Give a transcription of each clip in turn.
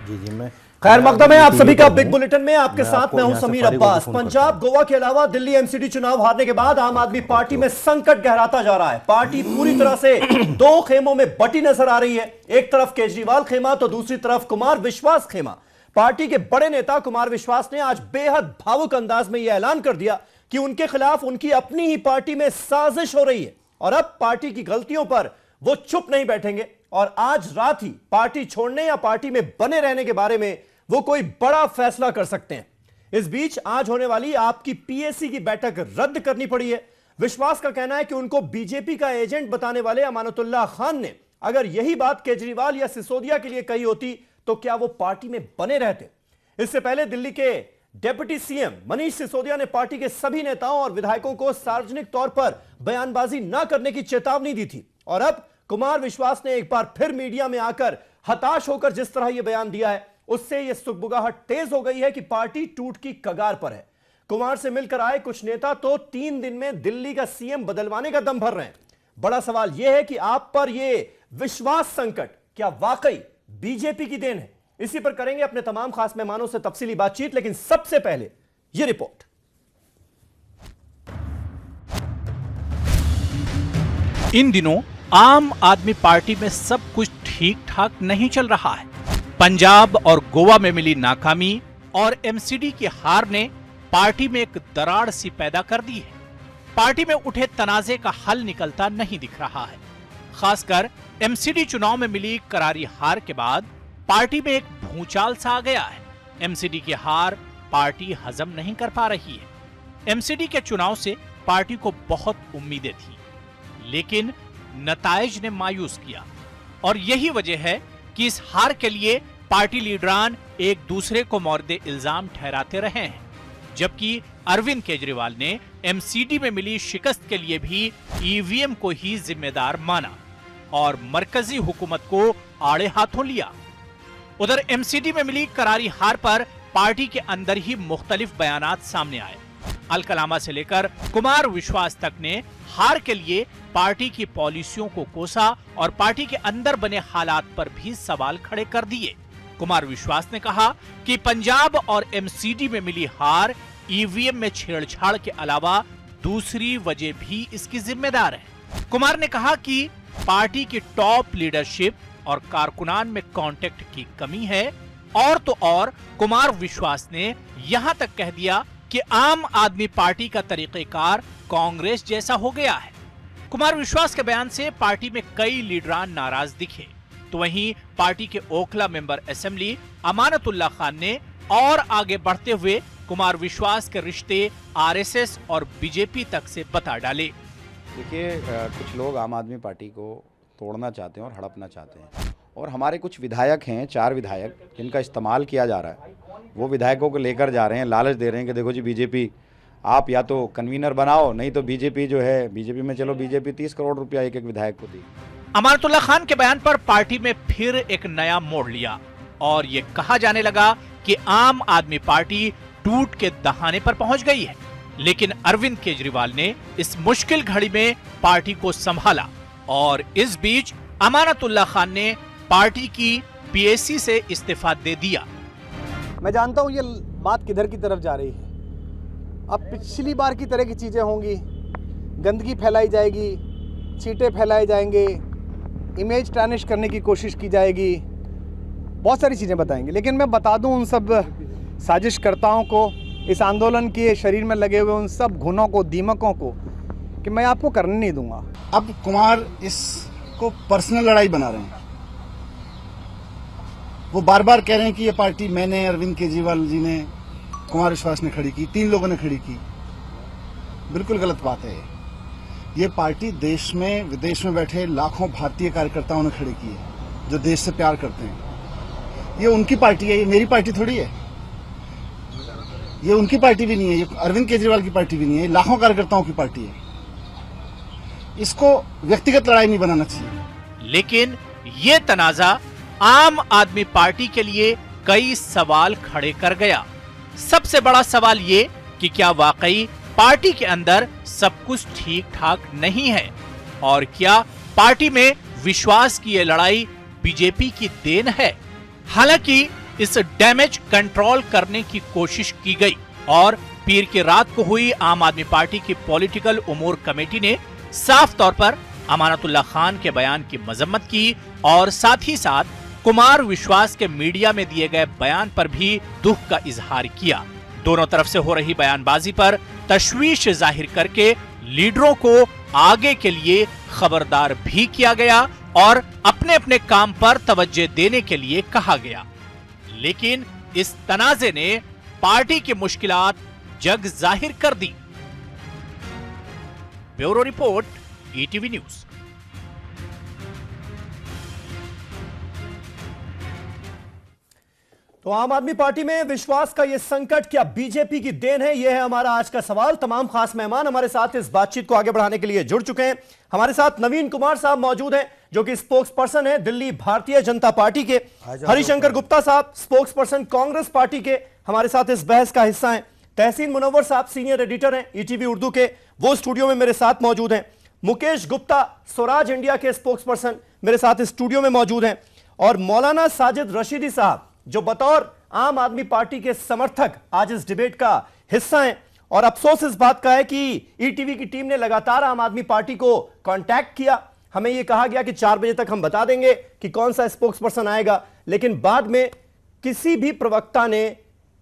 जी जी मैं खैर मकदम है आप सभी का बिग बुलेटिन में। आपके साथ मैं हूं समीर अब्बास। पंजाब गोवा के अलावा दिल्ली एमसीडी चुनाव हारने के बाद आम आदमी पार्टी में संकट गहराता जा रहा है। पार्टी पूरी तरह से दो खेमों में बटी नजर आ रही है। एक तरफ केजरीवाल खेमा तो दूसरी तरफ कुमार विश्वास खेमा। पार्टी के बड़े नेता कुमार विश्वास ने आज बेहद भावुक अंदाज में यह ऐलान कर दिया कि उनके खिलाफ उनकी अपनी ही पार्टी में साजिश हो रही है और अब पार्टी की गलतियों पर वो चुप नहीं बैठेंगे और आज रात ही पार्टी छोड़ने या पार्टी में बने रहने के बारे में वो कोई बड़ा फैसला कर सकते हैं। इस बीच आज होने वाली आपकी पीएसी की बैठक रद्द करनी पड़ी है। विश्वास का कहना है कि उनको बीजेपी का एजेंट बताने वाले अमानतुल्लाह खान ने अगर यही बात केजरीवाल या सिसोदिया के लिए कही होती तो क्या वो पार्टी में बने रहते। इससे पहले दिल्ली के डिप्टी सीएम मनीष सिसोदिया ने पार्टी के सभी नेताओं और विधायकों को सार्वजनिक तौर पर बयानबाजी न करने की चेतावनी दी थी और अब कुमार विश्वास ने एक बार फिर मीडिया में आकर हताश होकर जिस तरह यह बयान दिया है उससे यह सुगबुगाहट तेज हो गई है कि पार्टी टूट की कगार पर है। कुमार से मिलकर आए कुछ नेता तो 3 दिन में दिल्ली का सीएम बदलवाने का दम भर रहे हैं। बड़ा सवाल यह है कि आप पर यह विश्वास संकट क्या वाकई बीजेपी की देन है। इसी पर करेंगे अपने तमाम खास मेहमानों से तफसीली बातचीत, लेकिन सबसे पहले यह रिपोर्ट। इन दिनों आम आदमी पार्टी में सब कुछ ठीक ठाक नहीं चल रहा है। पंजाब और गोवा में मिली नाकामी और एमसीडी की हार ने पार्टी में एक दरार सी पैदा कर दी है। पार्टी में उठे तनाजे का हल निकलता नहीं दिख रहा है। खासकर एमसीडी चुनाव में मिली करारी हार के बाद पार्टी में एक भूचाल सा आ गया है। एमसीडी की हार पार्टी हजम नहीं कर पा रही है। एमसीडी के चुनाव से पार्टी को बहुत उम्मीदें थी, लेकिन नताइज ने मायूस किया और यही वजह है कि इस हार के लिए पार्टी लीडरान एक दूसरे को मोर्दे इल्जाम ठहराते रहे हैं। जबकि अरविंद केजरीवाल ने एमसीडी में मिली शिकस्त के लिए भी ईवीएम को ही जिम्मेदार माना और मरकजी हुकूमत को आड़े हाथों लिया। उधर एमसीडी में मिली करारी हार पर पार्टी के अंदर ही मुख्तलिफ बयानात सामने आए। अलकलामा से लेकर कुमार विश्वास तक ने हार के लिए पार्टी की पॉलिसियों को कोसा और पार्टी के अंदर बने हालात पर भी सवाल खड़े कर दिए। कुमार विश्वास ने कहा कि पंजाब और एमसीडी में मिली हार ईवीएम में छेड़छाड़ के अलावा दूसरी वजह भी इसकी जिम्मेदार है। कुमार ने कहा कि पार्टी की टॉप लीडरशिप और कारकुनान में कांटेक्ट की कमी है और तो और कुमार विश्वास ने यहां तक कह दिया कि आम आदमी पार्टी का तरीकेकार कांग्रेस जैसा हो गया है। कुमार विश्वास के बयान से पार्टी में कई लीडरान नाराज दिखे, तो वहीं पार्टी के ओखला मेंबर असेंबली अमानतुल्लाह खान ने और आगे बढ़ते हुए कुमार विश्वास के रिश्ते आरएसएस और बीजेपी तक से बता डाले। देखिए, कुछ लोग आम आदमी पार्टी को तोड़ना चाहते हैं और हड़पना चाहते हैं और हमारे कुछ विधायक हैं, 4 विधायक जिनका इस्तेमाल किया जा रहा है। वो विधायकों को लेकर जा रहे हैं, लालच दे रहे हैं कि देखो जी बीजेपी आप या तो कन्वीनर बनाओ, नहीं तो बीजेपी जो है बीजेपी में चलो। बीजेपी 30 करोड़ रुपया एक विधायक को दी। अमानतुल्लाह खान के बयान पर पार्टी में फिर एक नया मोड़ लिया और ये कहा जाने लगा कि आम आदमी पार्टी टूट के दहाने पर पहुंच गई है। लेकिन अरविंद केजरीवाल ने इस मुश्किल घड़ी में पार्टी को संभाला और इस बीच अमानतुल्लाह खान ने पार्टी की पीएसी से इस्तीफा दे दिया। मैं जानता हूं ये बात किधर की तरफ जा रही है। अब पिछली बार की तरह की चीज़ें होंगी, गंदगी फैलाई जाएगी, चीटे फैलाए जाएंगे, इमेज टार्निश करने की कोशिश की जाएगी, बहुत सारी चीज़ें बताएंगे। लेकिन मैं बता दूं उन सब साजिशकर्ताओं को, इस आंदोलन के शरीर में लगे हुए उन सब घुनों को, दीमकों को, कि मैं आपको करने नहीं दूंगा। अब कुमार इसको पर्सनल लड़ाई बना रहे हैं। वो बार बार कह रहे हैं कि ये पार्टी मैंने, अरविंद केजरीवाल जी ने, कुमार विश्वास ने खड़ी की, 3 लोगों ने खड़ी की। बिल्कुल गलत बात है। ये पार्टी देश में विदेश में बैठे लाखों भारतीय कार्यकर्ताओं ने खड़ी की है जो देश से प्यार करते हैं। ये उनकी पार्टी है, ये मेरी पार्टी थोड़ी है। ये उनकी पार्टी भी नहीं है, ये अरविंद केजरीवाल की पार्टी भी नहीं है, ये लाखों कार्यकर्ताओं की पार्टी है। इसको व्यक्तिगत लड़ाई नहीं बनाना चाहिए। लेकिन ये तनाजा आम आदमी पार्टी के लिए कई सवाल खड़े कर गया। सबसे बड़ा सवाल ये कि क्या वाकई पार्टी के अंदर सब कुछ ठीक ठाक नहीं है और क्या पार्टी में विश्वास की ये लड़ाई बीजेपी की देन है। हालांकि इस डैमेज कंट्रोल करने की कोशिश की गई और पीर की रात को हुई आम आदमी पार्टी की पॉलिटिकल उमूर कमेटी ने साफ तौर पर अमानतुल्लाह खान के बयान की मजम्मत की और साथ ही साथ कुमार विश्वास के मीडिया में दिए गए बयान पर भी दुख का इजहार किया। दोनों तरफ से हो रही बयानबाजी पर तशवीश जाहिर करके लीडरों को आगे के लिए खबरदार भी किया गया और अपने अपने काम पर तवज्जो देने के लिए कहा गया। लेकिन इस तनाजे ने पार्टी की मुश्किलात जग जाहिर कर दी। Bureau report, ETV news. तो आम आदमी पार्टी में विश्वास का यह संकट क्या बीजेपी की देन है? यह है हमारा आज का सवाल। तमाम खास मेहमान हमारे साथ इस बातचीत को आगे बढ़ाने के लिए जुड़ चुके हैं। हमारे साथ नवीन कुमार साहब मौजूद हैं, जो कि स्पोक्स पर्सन है दिल्ली भारतीय जनता पार्टी के। हरिशंकर गुप्ता साहब स्पोक्स पर्सन कांग्रेस पार्टी के, हमारे साथ इस बहस का हिस्सा हैं। तहसीन मुनव्वर साहब सीनियर एडिटर हैं ईटीवी उर्दू के, वो स्टूडियो में मेरे साथ मौजूद हैं। मुकेश गुप्ता स्वराज इंडिया के स्पोक्स पर्सन मेरे साथ स्टूडियो में मौजूद हैं। और मौलाना साजिद रशीदी साहब, जो बतौर आम आदमी पार्टी के समर्थक आज इस डिबेट का हिस्सा हैं। और अफसोस इस बात का है कि ईटीवी की टीम ने लगातार आम आदमी पार्टी को कांटेक्ट किया। हमें यह कहा गया कि 4 बजे तक हम बता देंगे कि कौन सा स्पोक्स पर्सन आएगा, लेकिन बाद में किसी भी प्रवक्ता ने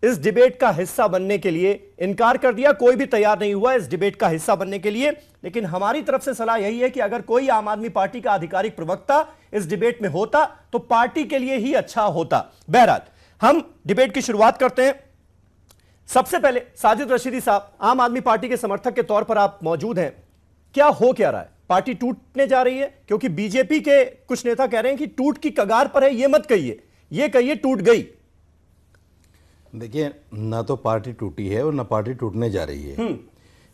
इस डिबेट का हिस्सा बनने के लिए इनकार कर दिया। कोई भी तैयार नहीं हुआ इस डिबेट का हिस्सा बनने के लिए। लेकिन हमारी तरफ से सलाह यही है कि अगर कोई आम आदमी पार्टी का आधिकारिक प्रवक्ता इस डिबेट में होता तो पार्टी के लिए ही अच्छा होता। बहरहाल हम डिबेट की शुरुआत करते हैं। सबसे पहले साजिद रशीदी साहब, आम आदमी पार्टी के समर्थक के तौर पर आप मौजूद हैं, क्या हो क्या रहा है? पार्टी टूटने जा रही है? क्योंकि बीजेपी के कुछ नेता कह रहे हैं कि टूट की कगार पर है। यह मत कहिए, यह कहिए टूट गई। देखिए, ना तो पार्टी टूटी है और ना पार्टी टूटने जा रही है।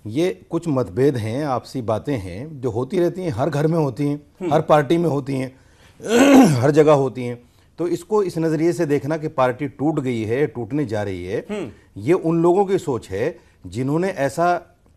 ये कुछ मतभेद हैं, आपसी बातें हैं जो होती रहती हैं, हर घर में होती हैं, हर पार्टी में होती हैं, हर जगह होती हैं। तो इसको इस नज़रिए से देखना कि पार्टी टूट गई है, टूटने जा रही है, ये उन लोगों की सोच है जिन्होंने ऐसा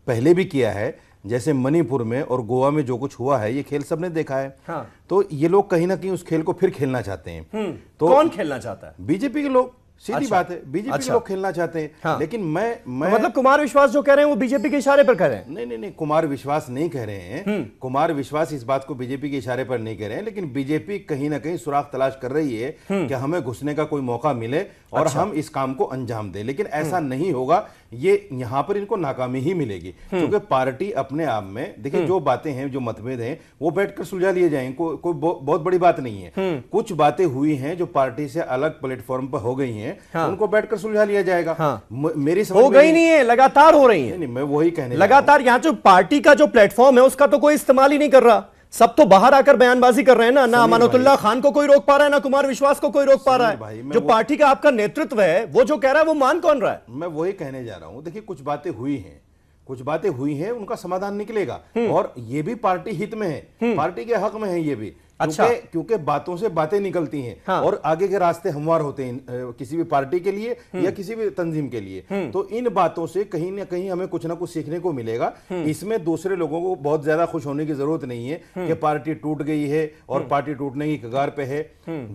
पहले भी किया है। जैसे मणिपुर में और गोवा में जो कुछ हुआ है, ये खेल सबने देखा है। हाँ। तो ये लोग कहीं ना कहीं उस खेल को फिर खेलना चाहते हैं। तो कौन खेलना चाहता है? बीजेपी के लोग। सीधी बात है, बीजेपी के लोग खेलना चाहते हैं। हाँ। लेकिन मैं मतलब कुमार विश्वास जो कह रहे हैं वो बीजेपी के इशारे पर कह रहे हैं? नहीं, कुमार विश्वास नहीं कह रहे हैं। कुमार विश्वास इस बात को बीजेपी के इशारे पर नहीं कह रहे हैं, लेकिन बीजेपी कहीं ना कहीं सुराग तलाश कर रही है कि हमें घुसने का कोई मौका मिले और हम इस काम को अंजाम दें। लेकिन ऐसा नहीं होगा, ये यहाँ पर इनको नाकामी ही मिलेगी। क्योंकि पार्टी अपने आप में, देखिए, जो बातें हैं, जो मतभेद हैं, वो बैठकर सुलझा लिए जाएंगे। कोई बहुत बड़ी बात नहीं है। कुछ बातें हुई हैं जो पार्टी से अलग प्लेटफॉर्म पर हो गई हैं, उनको बैठकर सुलझा लिया जाएगा। मेरी समझ हो गई नहीं है, लगातार हो रही है। नहीं, मैं वही कहने लगातार यहाँ जो पार्टी का जो प्लेटफॉर्म है उसका तो कोई इस्तेमाल ही नहीं कर रहा। सब तो बाहर आकर बयानबाजी कर रहे हैं ना अमानतुल्लाह खान को कोई रोक पा रहा है, ना कुमार विश्वास को कोई रोक पा रहा है। जो पार्टी का आपका नेतृत्व है वो जो कह रहा है वो मान कौन रहा है? मैं वही कहने जा रहा हूं। देखिए, कुछ बातें हुई हैं, उनका समाधान निकलेगा और ये भी पार्टी हित में है, पार्टी के हक में है ये भी। अच्छा, क्योंकि बातों से बातें निकलती हैं। हाँ। और आगे के रास्ते हमवार होते हैं किसी भी पार्टी के लिए या किसी भी तंजीम के लिए। तो इन बातों से कहीं ना कहीं हमें कुछ ना कुछ सीखने को मिलेगा। इसमें दूसरे लोगों को बहुत ज्यादा खुश होने की जरूरत नहीं है कि पार्टी टूट गई है और पार्टी टूटने की कगार पे है।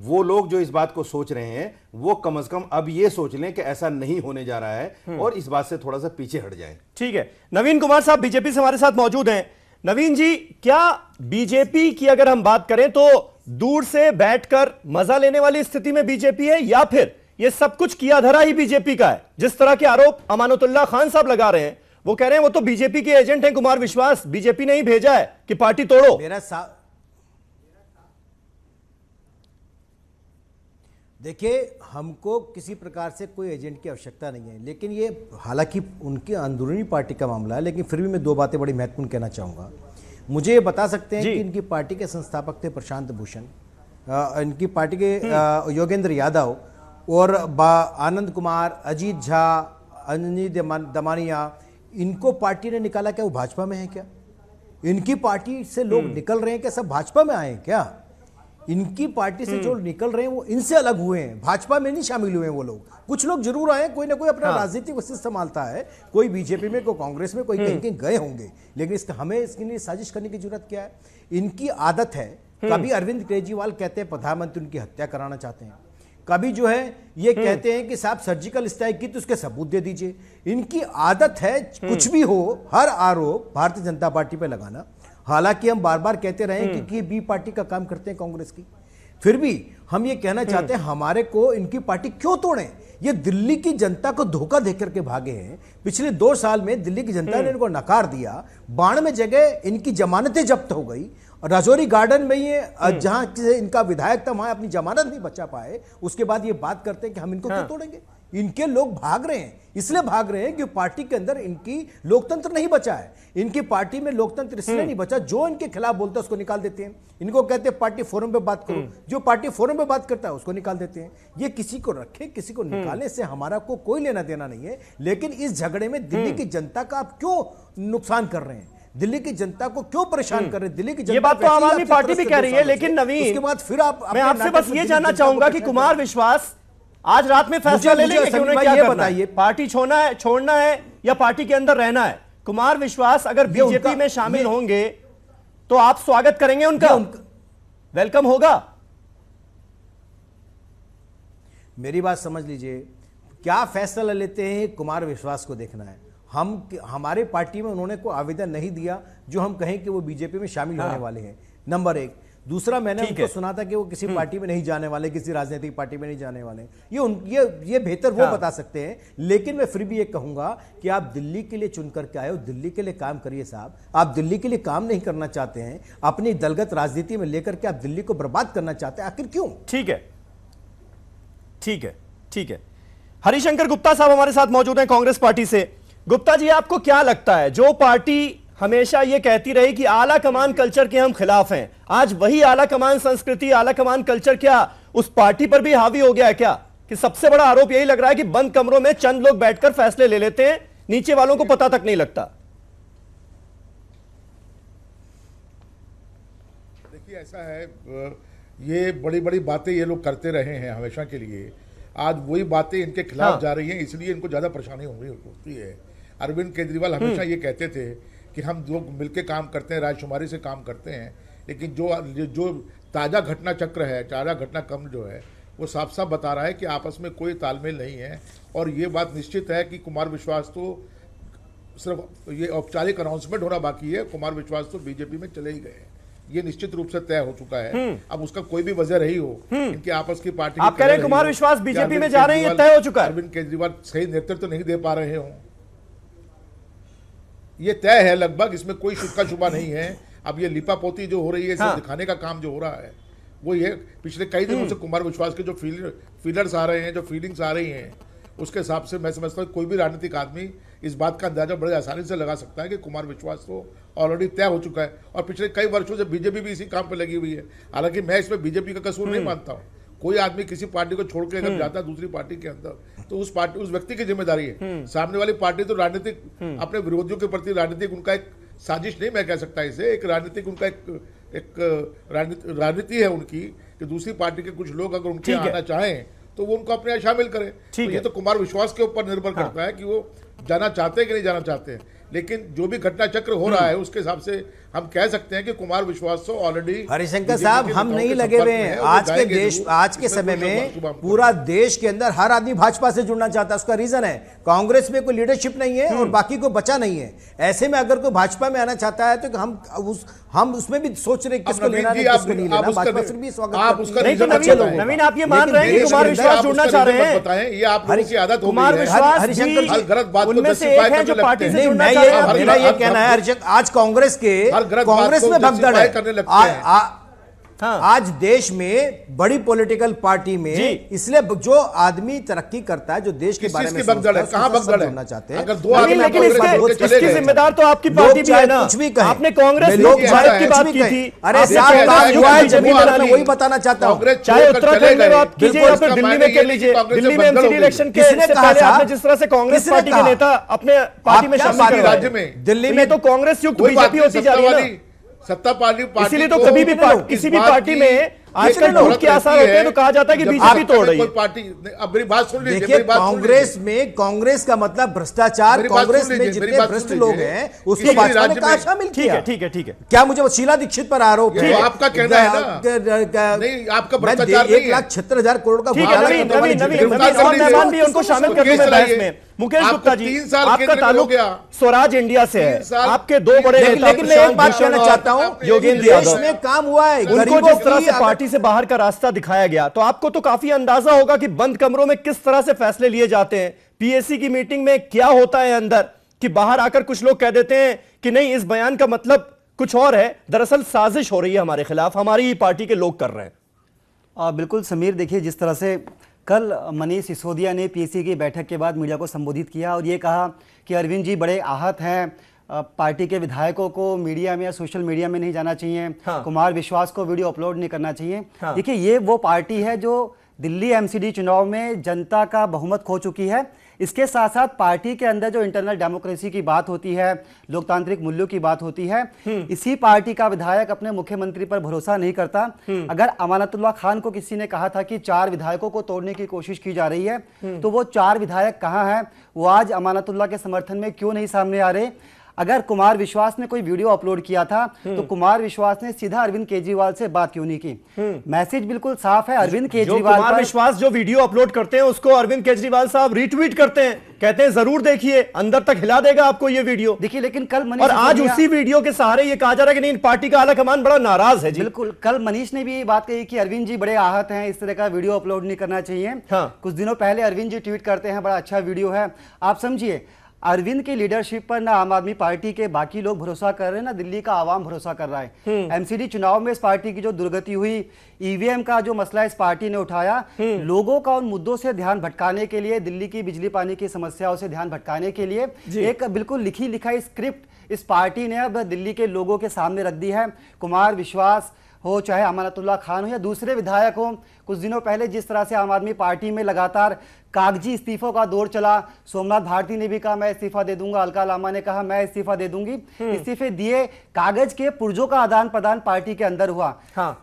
वो लोग जो इस बात को सोच रहे हैं वो कम से कम अब ये सोच लें कि ऐसा नहीं होने जा रहा है और इस बात से थोड़ा सा पीछे हट जाए। ठीक है, नवीन कुमार साहब बीजेपी से हमारे साथ मौजूद हैं। नवीन जी, क्या बीजेपी की अगर हम बात करें तो दूर से बैठकर मजा लेने वाली स्थिति में बीजेपी है, या फिर यह सब कुछ किया धरा ही बीजेपी का है? जिस तरह के आरोप अमानतुल्लाह खान साहब लगा रहे हैं, वो कह रहे हैं वो तो बीजेपी के एजेंट हैं कुमार विश्वास, बीजेपी ने ही भेजा है कि पार्टी तोड़ो। देखिए, हमको किसी प्रकार से कोई एजेंट की आवश्यकता नहीं है, लेकिन ये हालांकि उनकी अंदरूनी पार्टी का मामला है, लेकिन फिर भी मैं 2 बातें बड़ी महत्वपूर्ण कहना चाहूँगा। मुझे ये बता सकते हैं कि इनकी पार्टी के संस्थापक थे प्रशांत भूषण, इनकी पार्टी के योगेंद्र यादव और आनंद कुमार, अजीत झा, अंजनी दमानिया, इनको पार्टी ने निकाला। क्या वो भाजपा में है? क्या इनकी पार्टी से लोग निकल रहे हैं? क्या सब भाजपा में आए हैं? क्या इनकी पार्टी से जो निकल रहे हैं वो इनसे अलग हुए हैं, भाजपा में नहीं शामिल हुए हैं वो लोग। कुछ लोग जरूर आए, कोई ना कोई अपना राजनीतिक वशिष्ठ संभालता है, कोई बीजेपी में, कोई कांग्रेस में, कोई कहीं कहीं गए होंगे, लेकिन हमें इसके लिए साजिश करने की जरूरत क्या है? इनकी आदत है, कभी अरविंद केजरीवाल कहते हैं प्रधानमंत्री उनकी हत्या कराना चाहते हैं, कभी जो है ये कहते हैं कि साहब सर्जिकल स्ट्राइक की तो उसके सबूत दे दीजिए। इनकी आदत है कुछ भी हो हर आरोप भारतीय जनता पार्टी पे लगाना। हालांकि हम बार बार कहते रहे क्योंकि ये बी पार्टी का काम करते हैं कांग्रेस की, फिर भी हम ये कहना चाहते हैं हमारे को इनकी पार्टी क्यों तोड़ें। ये दिल्ली की जनता को धोखा देकर के भागे हैं। पिछले 2 साल में दिल्ली की जनता ने इनको नकार दिया, 92 जगह इनकी जमानतें जब्त हो गई। राजौरी गार्डन में ये जहां से इनका विधायक था वहां अपनी जमानत नहीं बचा पाए, उसके बाद ये बात करते हैं कि हम इनको क्यों तोड़ेंगे। इनके लोग भाग रहे हैं, इसलिए भाग रहे हैं कि पार्टी के अंदर इनकी लोकतंत्र नहीं बचा है। इनकी पार्टी में लोकतंत्र इसलिए नहीं बचा, जो इनके खिलाफ बोलता है उसको निकाल देते हैं। इनको कहते हैं पार्टी फोरम पे बात करो, जो पार्टी फोरम पे बात करता है उसको निकाल देते हैं। ये किसी को रखे किसी को निकालने से हमारा को कोई लेना देना नहीं है, लेकिन इस झगड़े में दिल्ली की जनता का आप क्यों नुकसान कर रहे हैं, दिल्ली की जनता को क्यों परेशान कर रहे हैं। दिल्ली की जनता, ये बात तो आम आदमी पार्टी भी कह रही है, लेकिन नवीन उसके बाद फिर आप मैं आपसे बस ये जानना चाहूंगा कि कुमार विश्वास आज रात में फैसला ले लेंगे कि उन्हें क्या करना है, पार्टी छोड़ना है या पार्टी के अंदर रहना है। कुमार विश्वास अगर बीजेपी में शामिल होंगे तो आप स्वागत करेंगे उनका, वेलकम होगा? मेरी बात समझ लीजिए, क्या फैसला लेते हैं कुमार विश्वास को देखना है। हमारे पार्टी में उन्होंने कोई आवेदन नहीं दिया जो हम कहें कि वो बीजेपी में शामिल होने वाले हैं, नंबर 1। दूसरा, मैंने उनको सुना था कि वो किसी पार्टी में नहीं जाने वाले, किसी राजनीतिक पार्टी में नहीं जाने वाले। ये बेहतर वो बता सकते हैं, लेकिन मैं फिर भी ये कहूंगा कि आप दिल्ली के लिए चुन करके आए हो, दिल्ली के लिए काम करिए साहब। आप दिल्ली के लिए काम नहीं करना चाहते हैं, अपनी दलगत राजनीति में लेकर के आप दिल्ली को बर्बाद करना चाहते हैं, आखिर क्यों? ठीक है, ठीक है, ठीक है। हरिशंकर गुप्ता साहब हमारे साथ मौजूद हैं कांग्रेस पार्टी से। गुप्ता जी, आपको क्या लगता है, जो पार्टी हमेशा ये कहती रही कि आला कमान कल्चर के हम खिलाफ हैं, आज वही आला कमान संस्कृति, आला कमान कल्चर क्या उस पार्टी पर भी हावी हो गया है क्या? कि सबसे बड़ा आरोप यही लग रहा है कि बंद कमरों में चंद लोग बैठकर फैसले ले लेते हैं, नीचे वालों को पता तक नहीं लगता। देखिए, ऐसा है, ये बड़ी बड़ी बातें ये लोग करते रहे हैं हमेशा के लिए, आज वही बातें इनके खिलाफ जा रही हैं, इसलिए इनको ज्यादा परेशानी होती है। अरविंद केजरीवाल हमेशा ये कहते थे कि हम लोग मिलकर काम करते हैं, राजकुमारी से काम करते हैं, लेकिन जो ताज़ा घटना चक्र है, ताज़ा घटनाक्रम जो है, वो साफ साफ बता रहा है कि आपस में कोई तालमेल नहीं है। और ये बात निश्चित है कि कुमार विश्वास तो सिर्फ ये औपचारिक अनाउंसमेंट होना बाकी है, कुमार विश्वास तो बीजेपी में चले ही गए हैं, ये निश्चित रूप से तय हो चुका है। अब उसका कोई भी वजह रही हो, इनके आपस की पार्टी, आप कह रहे हैं कुमार विश्वास बीजेपी में जा रहे हैं, ये तय हो चुका है, अरविंद केजरीवाल सही नेतृत्व नहीं दे पा रहे हो, ये तय है लगभग, इसमें कोई शुक्का शुबा नहीं है। अब ये लिपापोती जो हो रही है, इसे दिखाने का काम जो हो रहा है वो ये पिछले कई दिनों से कुमार विश्वास के जो फीलर्स आ रहे हैं, जो फीलिंग्स आ रही हैं, उसके हिसाब से मैं समझता हूँ कोई भी राजनीतिक आदमी इस बात का अंदाजा बड़े आसानी से लगा सकता है कि कुमार विश्वास तो ऑलरेडी तय हो चुका है। और पिछले कई वर्षों से बीजेपी भी इसी काम पर लगी हुई है। हालांकि मैं इसमें बीजेपी का कसूर नहीं मानता हूँ। कोई आदमी किसी पार्टी को छोड़ के अगर जाता है दूसरी पार्टी के अंदर, तो उस व्यक्ति की जिम्मेदारी है। सामने वाली पार्टी तो राजनीतिक अपने विरोधियों के प्रति राजनीतिक उनका एक साजिश नहीं मैं कह सकता इसे, एक राजनीतिक उनका एक राजनीति है उनकी कि दूसरी पार्टी के कुछ लोग अगर उनके आना चाहें तो वो उनको अपने यहाँ शामिल करें। तो ये तो कुमार विश्वास के ऊपर निर्भर करता है कि वो जाना चाहते हैं कि नहीं जाना चाहते हैं। लेकिन जो भी घटना चक्र हो रहा है उसके हिसाब से हम कह सकते हैं कि कुमार विश्वास तो ऑलरेडी, हरिशंकर साहब, हम नहीं लगे हुए हैं। आज के समय में पूरा देश के अंदर हर आदमी भाजपा से जुड़ना चाहता है। उसका रीजन है कांग्रेस में कोई लीडरशिप नहीं है और बाकी को बचा नहीं है। ऐसे में अगर कोई भाजपा में आना चाहता है तो हम उसमें भी सोच रहे किसको लेना है किसको नहीं लेना। भाजपा से भी स्वागत। नवीन, आप ये मान रहे हैं कि कुमार विश्वास जुड़ना चाह रहे हैं? बताएं, ये आप लोगों की आदत हो गई है। कुमार विश्वास गलत बात को उनमें से एक है जो पार्टी से जुड़ना चाह रहे हैं। मेरा ये कहना है हरिशंकर, आज कांग्रेस में भगदड़ है। आज देश में बड़ी पॉलिटिकल पार्टी में, इसलिए जो आदमी तरक्की करता है, जो देश के बारे में भगदड़ है, कहां भगदड़ है? चाहते हैं, अगर दो आदमी, लेकिन इसकी जिम्मेदार तो आपकी पार्टी भी है ना। कुछ भी कहें, आपने कांग्रेस लोग भारत की बात की थी। अरे जमीन वही बताना चाहता हूँ। चाहे उत्तराखंड में बात कीजिए या फिर दिल्ली में कर लीजिए। दिल्ली में एमसीडी इलेक्शन के पहले आपने जिस तरह से कांग्रेस पार्टी के नेता अपने पार्टी में शामिल कर राज्य में, दिल्ली में तो कांग्रेस युक्त बीजेपी होती जा रही है ना। सत्ता पार्टी, इसीलिए तो कभी भी किसी भी पार्टी में आजकल टूट के आसार होते हैं तो कहा जाता है कि बीजेपी तोड़ रही है। कोई पार्टी, अब मेरी बात सुन लीजिए। देखिए, कांग्रेस का मतलब भ्रष्टाचार, कांग्रेस में जितने भ्रष्ट लोग हैं उसको भाजपा ने कहा शामिल किया। ठीक है। क्या मुझे शीला दीक्षित पर आरोप है? आपका कहना है ना, नहीं आपका भ्रष्टाचार 1,76,000 करोड़ का मेहमान भी उनको शामिल कर दूं बहस में। मुकेश गुप्ता जी, आपका ताल्लुक स्वराज इंडिया से है, आपके दो बड़े नेता, लेकिन मैं एक बात कहना चाहता हूं, योगेंद्र यादव में काम हुआ है, उनको जिस तरह से पार्टी से बाहर का रास्ता दिखाया गया, तो आपको तो काफी अंदाजा होगा कि बंद कमरों में किस तरह से फैसले लिए जाते हैं। पीएसी की मीटिंग में क्या होता है अंदर, कि बाहर आकर कुछ लोग कह देते हैं कि नहीं, इस बयान का मतलब कुछ और है, दरअसल साजिश हो रही है हमारे खिलाफ, हमारी ही पार्टी के लोग कर रहे हैं। बिल्कुल समीर, देखिए जिस तरह से कल मनीष सिसोदिया ने पीएसी की बैठक के बाद मीडिया को संबोधित किया और ये कहा कि अरविंद जी बड़े आहत हैं, पार्टी के विधायकों को मीडिया में या सोशल मीडिया में नहीं जाना चाहिए, कुमार विश्वास को वीडियो अपलोड नहीं करना चाहिए। देखिए, ये वो पार्टी है जो दिल्ली एमसीडी चुनाव में जनता का बहुमत खो चुकी है। इसके साथ साथ पार्टी के अंदर जो इंटरनल डेमोक्रेसी की बात होती है, लोकतांत्रिक मूल्यों की बात होती है, इसी पार्टी का विधायक अपने मुख्यमंत्री पर भरोसा नहीं करता। अगर अमानतुल्लाह खान को किसी ने कहा था कि 4 विधायकों को तोड़ने की कोशिश की जा रही है, तो वो 4 विधायक कहां हैं? वो आज अमानतुल्लाह के समर्थन में क्यों नहीं सामने आ रहे? अगर कुमार विश्वास ने कोई वीडियो अपलोड किया था तो कुमार विश्वास ने सीधा अरविंद केजरीवाल से बात क्यों नहीं की? मैसेज बिल्कुल साफ है, अरविंद केजरीवाल। कुमार विश्वास जो वीडियो अपलोड करते हैं उसको अरविंद केजरीवाल साहब रीट्वीट करते हैं, कहते हैं जरूर देखिए, अंदर तक हिला देगा आपको ये वीडियो। देखिए, लेकिन कल और आज उसी वीडियो के सहारे ये कहा जा रहा है कि नहीं, पार्टी का आला कमान बड़ा नाराज है। बिल्कुल, कल मनीष ने भी ये बात कही कि अरविंद जी बड़े आहत हैं, इस तरह का वीडियो अपलोड नहीं करना चाहिए। कुछ दिनों पहले अरविंद जी ट्वीट करते हैं, बड़ा अच्छा वीडियो है। आप समझिए, अरविंद की लीडरशिप पर ना आम आदमी पार्टी के बाकी लोग भरोसा कर रहे हैं, ना दिल्ली का आवाम भरोसा कर रहा है। एमसीडी चुनाव में इस पार्टी की जो दुर्गति हुई, ईवीएम का जो मसला इस पार्टी ने उठाया, लोगों का उन मुद्दों से ध्यान भटकाने के लिए, दिल्ली की बिजली पानी की समस्याओं से ध्यान भटकाने के लिए एक बिल्कुल लिखी लिखाई स्क्रिप्ट इस पार्टी ने अब दिल्ली के लोगों के सामने रख दी है। कुमार विश्वास हो, चाहे अमानतुल्लाह खान हो या दूसरे विधायक हो, कुछ दिनों पहले जिस तरह से आम आदमी पार्टी में लगातार कागजी इस्तीफों का दौर चला, सोमनाथ भारती ने भी कहा मैं इस्तीफा दे दूंगा, अलका लामा ने कहा मैं इस्तीफा दे दूंगी, इस्तीफे दिए, कागज के पुर्जों का आदान प्रदान पार्टी के अंदर हुआ।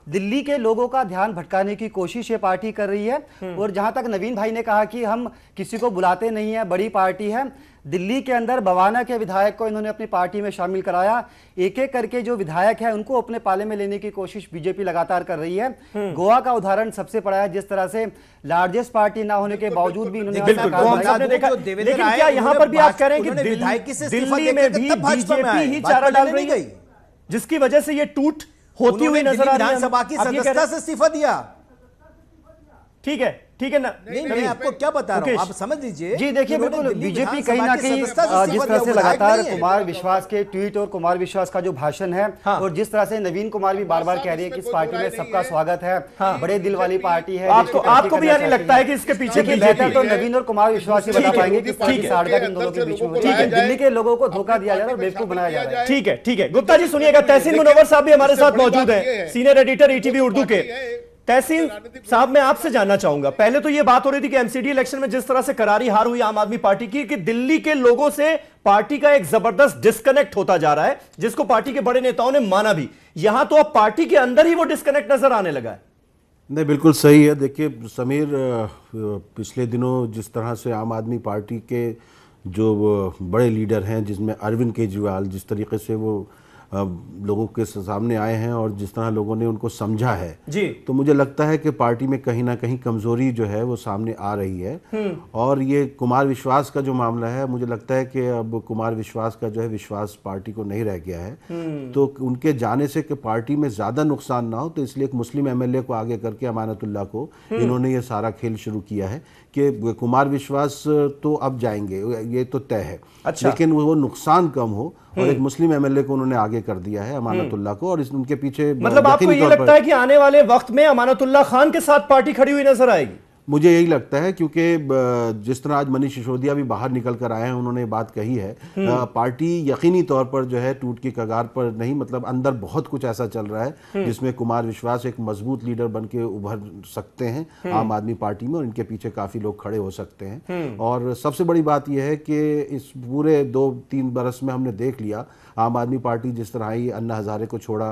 दिल्ली के लोगों का ध्यान भटकाने की कोशिश ये पार्टी कर रही है। और जहां तक नवीन भाई ने कहा कि हम किसी को बुलाते नहीं है, बड़ी पार्टी है, दिल्ली के अंदर बवाना के विधायक को इन्होंने अपनी पार्टी में शामिल कराया। एक एक करके जो विधायक है उनको अपने पाले में लेने की कोशिश बीजेपी लगातार कर रही है। गोवा का उदाहरण सबसे बड़ा है, जिस तरह से लार्जेस्ट पार्टी ना होने के बावजूद भी इन्होंने देखा। लेकिन क्या यहाँ पर भी आप कह रहे हैं कि दिल्ली में भी बीजेपी ही चारा डाल रही है, जिसकी वजह से ये टूट होती हुई नजर आ रही है? विधानसभा की सदस्यता से इस्तीफा दिया। ठीक है, ठीक है ना, नहीं, मैं आपको क्या बता रहा हूं, आप समझ लीजिए। जी देखिए, बिल्कुल बीजेपी कहीं ना कहीं जिस तरह से लगातार कुमार विश्वास के ट्वीट और कुमार विश्वास का जो भाषण है, और जिस तरह से नवीन कुमार भी बार बार कह रही है कि इस पार्टी में सबका स्वागत है, बड़े दिल वाली पार्टी है। आपको भी नहीं लगता है कि इसके पीछे की बेहतर तो नवीन और कुमार विश्वास ही बता पाएंगे कि साड़का इन दोनों के बीच में दिल्ली के लोगों को धोखा दिया जा रहा है और बेवकूफ बनाया जा रहा है। ठीक है, ठीक है। गुप्ता जी सुनिएगा, तहसीन मुनव्वर साहब भी हमारे साथ मौजूद है, सीनियर एडिटर ईटीवी उर्दू के। तहसीन साहब, मैं आपसे जानना चाहूंगा, पहले तो यह बात हो रही थी कि एमसीडी इलेक्शन में जिस तरह से करारी हार हुई आम आदमी पार्टी की, कि दिल्ली के लोगों से पार्टी का एक जबरदस्त डिस्कनेक्ट होता जा रहा है, जिसको पार्टी के बड़े नेताओं ने माना भी। यहां तो अब पार्टी के अंदर ही वो डिस्कनेक्ट नजर आने लगा है। नहीं, बिल्कुल सही है। देखिए समीर, पिछले दिनों जिस तरह से आम आदमी पार्टी के जो बड़े लीडर हैं, जिसमें अरविंद केजरीवाल, जिस तरीके से वो लोगों के सामने आए हैं और जिस तरह लोगों ने उनको समझा है जी, तो मुझे लगता है कि पार्टी में कहीं ना कहीं कमजोरी जो है वो सामने आ रही है। और ये कुमार विश्वास का जो मामला है, मुझे लगता है कि अब कुमार विश्वास का जो है विश्वास पार्टी को नहीं रह गया है। तो उनके जाने से कि पार्टी में ज्यादा नुकसान ना हो, तो इसलिए एक मुस्लिम एमएलए को आगे करके अमानतुल्लाह को इन्होंने ये सारा खेल शुरू किया है कि कुमार विश्वास तो अब जाएंगे, ये तो तय है। अच्छा। लेकिन वो नुकसान कम हो, और एक मुस्लिम एमएलए को उन्होंने आगे कर दिया है, अमानतुल्लाह को, और उनके पीछे मतलब आपको ये लगता है कि आने वाले वक्त में अमानतुल्लाह खान के साथ पार्टी खड़ी हुई नजर आएगी? मुझे यही लगता है, क्योंकि जिस तरह आज मनीष सिसोदिया भी बाहर निकल कर आए हैं, उन्होंने बात कही है, पार्टी यकीनी तौर पर जो है टूट की कगार पर नहीं, मतलब अंदर बहुत कुछ ऐसा चल रहा है जिसमें कुमार विश्वास एक मजबूत लीडर बन के उभर सकते हैं आम आदमी पार्टी में, और इनके पीछे काफी लोग खड़े हो सकते हैं। और सबसे बड़ी बात यह है कि इस पूरे 2-3 बरस में हमने देख लिया आम आदमी पार्टी जिस तरह ही अन्ना हजारे को छोड़ा,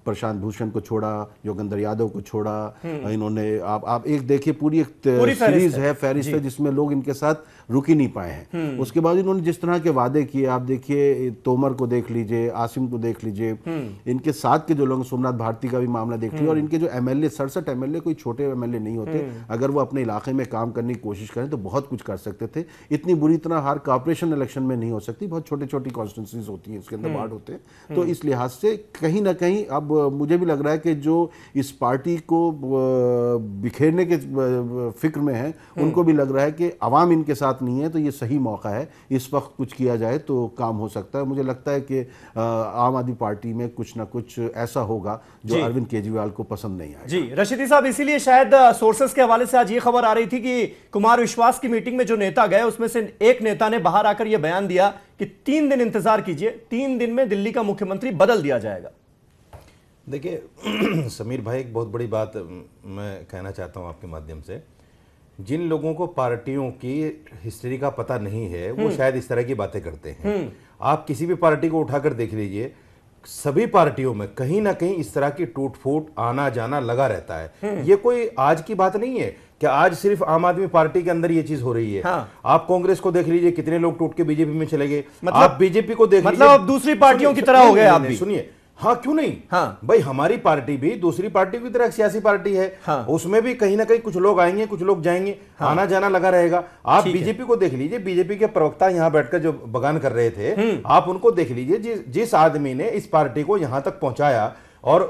प्रशांत भूषण को छोड़ा, योगेंद्र यादव को छोड़ा, इन्होंने आप एक देखिए पूरी एक सीरीज है, फहरिस्त है, जिसमें लोग इनके साथ रुक ही नहीं पाए हैं। उसके बाद इन्होंने जिस तरह के वादे किए, आप देखिए तोमर को देख लीजिए, आसिम को देख लीजिए, इनके साथ के जो लोग, सोमनाथ भारती का भी मामला देख लीजिए, और इनके जो एमएलए 67 एमएलए कोई छोटे एमएलए नहीं होते। अगर वो अपने इलाके में काम करने की कोशिश करें तो बहुत कुछ कर सकते थे। इतनी बुरी तरह हार कॉर्पोरेशन इलेक्शन में नहीं हो सकती, बहुत छोटी छोटी कॉन्स्टिट्यूंसीज होती हैं, उसके अंदर वार्ड होते हैं। तो इस लिहाज से कहीं ना कहीं अब मुझे भी लग रहा है कि जो इस पार्टी को बिखेरने के फिक्र में है, उनको भी लग रहा है कि अवाम इनके साथ नहीं है, तो ये सही मौका है, इस वक्त कुछ किया जाए तो काम हो सकता है। मुझे लगता है कि आम आदमी पार्टी में कुछ ना कुछ ऐसा होगा जो अरविंद केजरीवाल को पसंद नहीं आएगा। जी रशीदी साहब, इसीलिए शायद सोर्सेस के हवाले से आज ये खबर आ रही थी कि कुमार विश्वास की मीटिंग में जो नेता गए, उसमें से एक नेता ने बाहर आकर यह बयान दिया कि 3 दिन इंतजार कीजिए, 3 दिन में दिल्ली का मुख्यमंत्री बदल दिया जाएगा। देखिए समीर भाई, एक बहुत बड़ी बात मैं कहना चाहता हूं आपके माध्यम से। जिन लोगों को पार्टियों की हिस्ट्री का पता नहीं है, वो शायद इस तरह की बातें करते हैं। आप किसी भी पार्टी को उठाकर देख लीजिए, सभी पार्टियों में कहीं ना कहीं इस तरह की टूट फूट, आना जाना लगा रहता है। ये कोई आज की बात नहीं है कि आज सिर्फ आम आदमी पार्टी के अंदर ये चीज हो रही है। आप कांग्रेस को देख लीजिए, कितने लोग टूट के बीजेपी में चले गए। आप बीजेपी को देख लीजिए, मतलब दूसरी पार्टियों की तरह हो गए आप भी। सुनिए, हाँ क्यों नहीं, हाँ भाई, हमारी पार्टी भी दूसरी पार्टी की तरह सियासी पार्टी है। हाँ। उसमें भी कहीं ना कहीं कुछ लोग आएंगे, कुछ लोग जाएंगे। हाँ। आना जाना लगा रहेगा। आप बीजेपी को देख लीजिए, बीजेपी के प्रवक्ता यहां बैठकर जो बयान कर रहे थे, आप उनको देख लीजिए। जिस आदमी ने इस पार्टी को यहां तक पहुंचाया और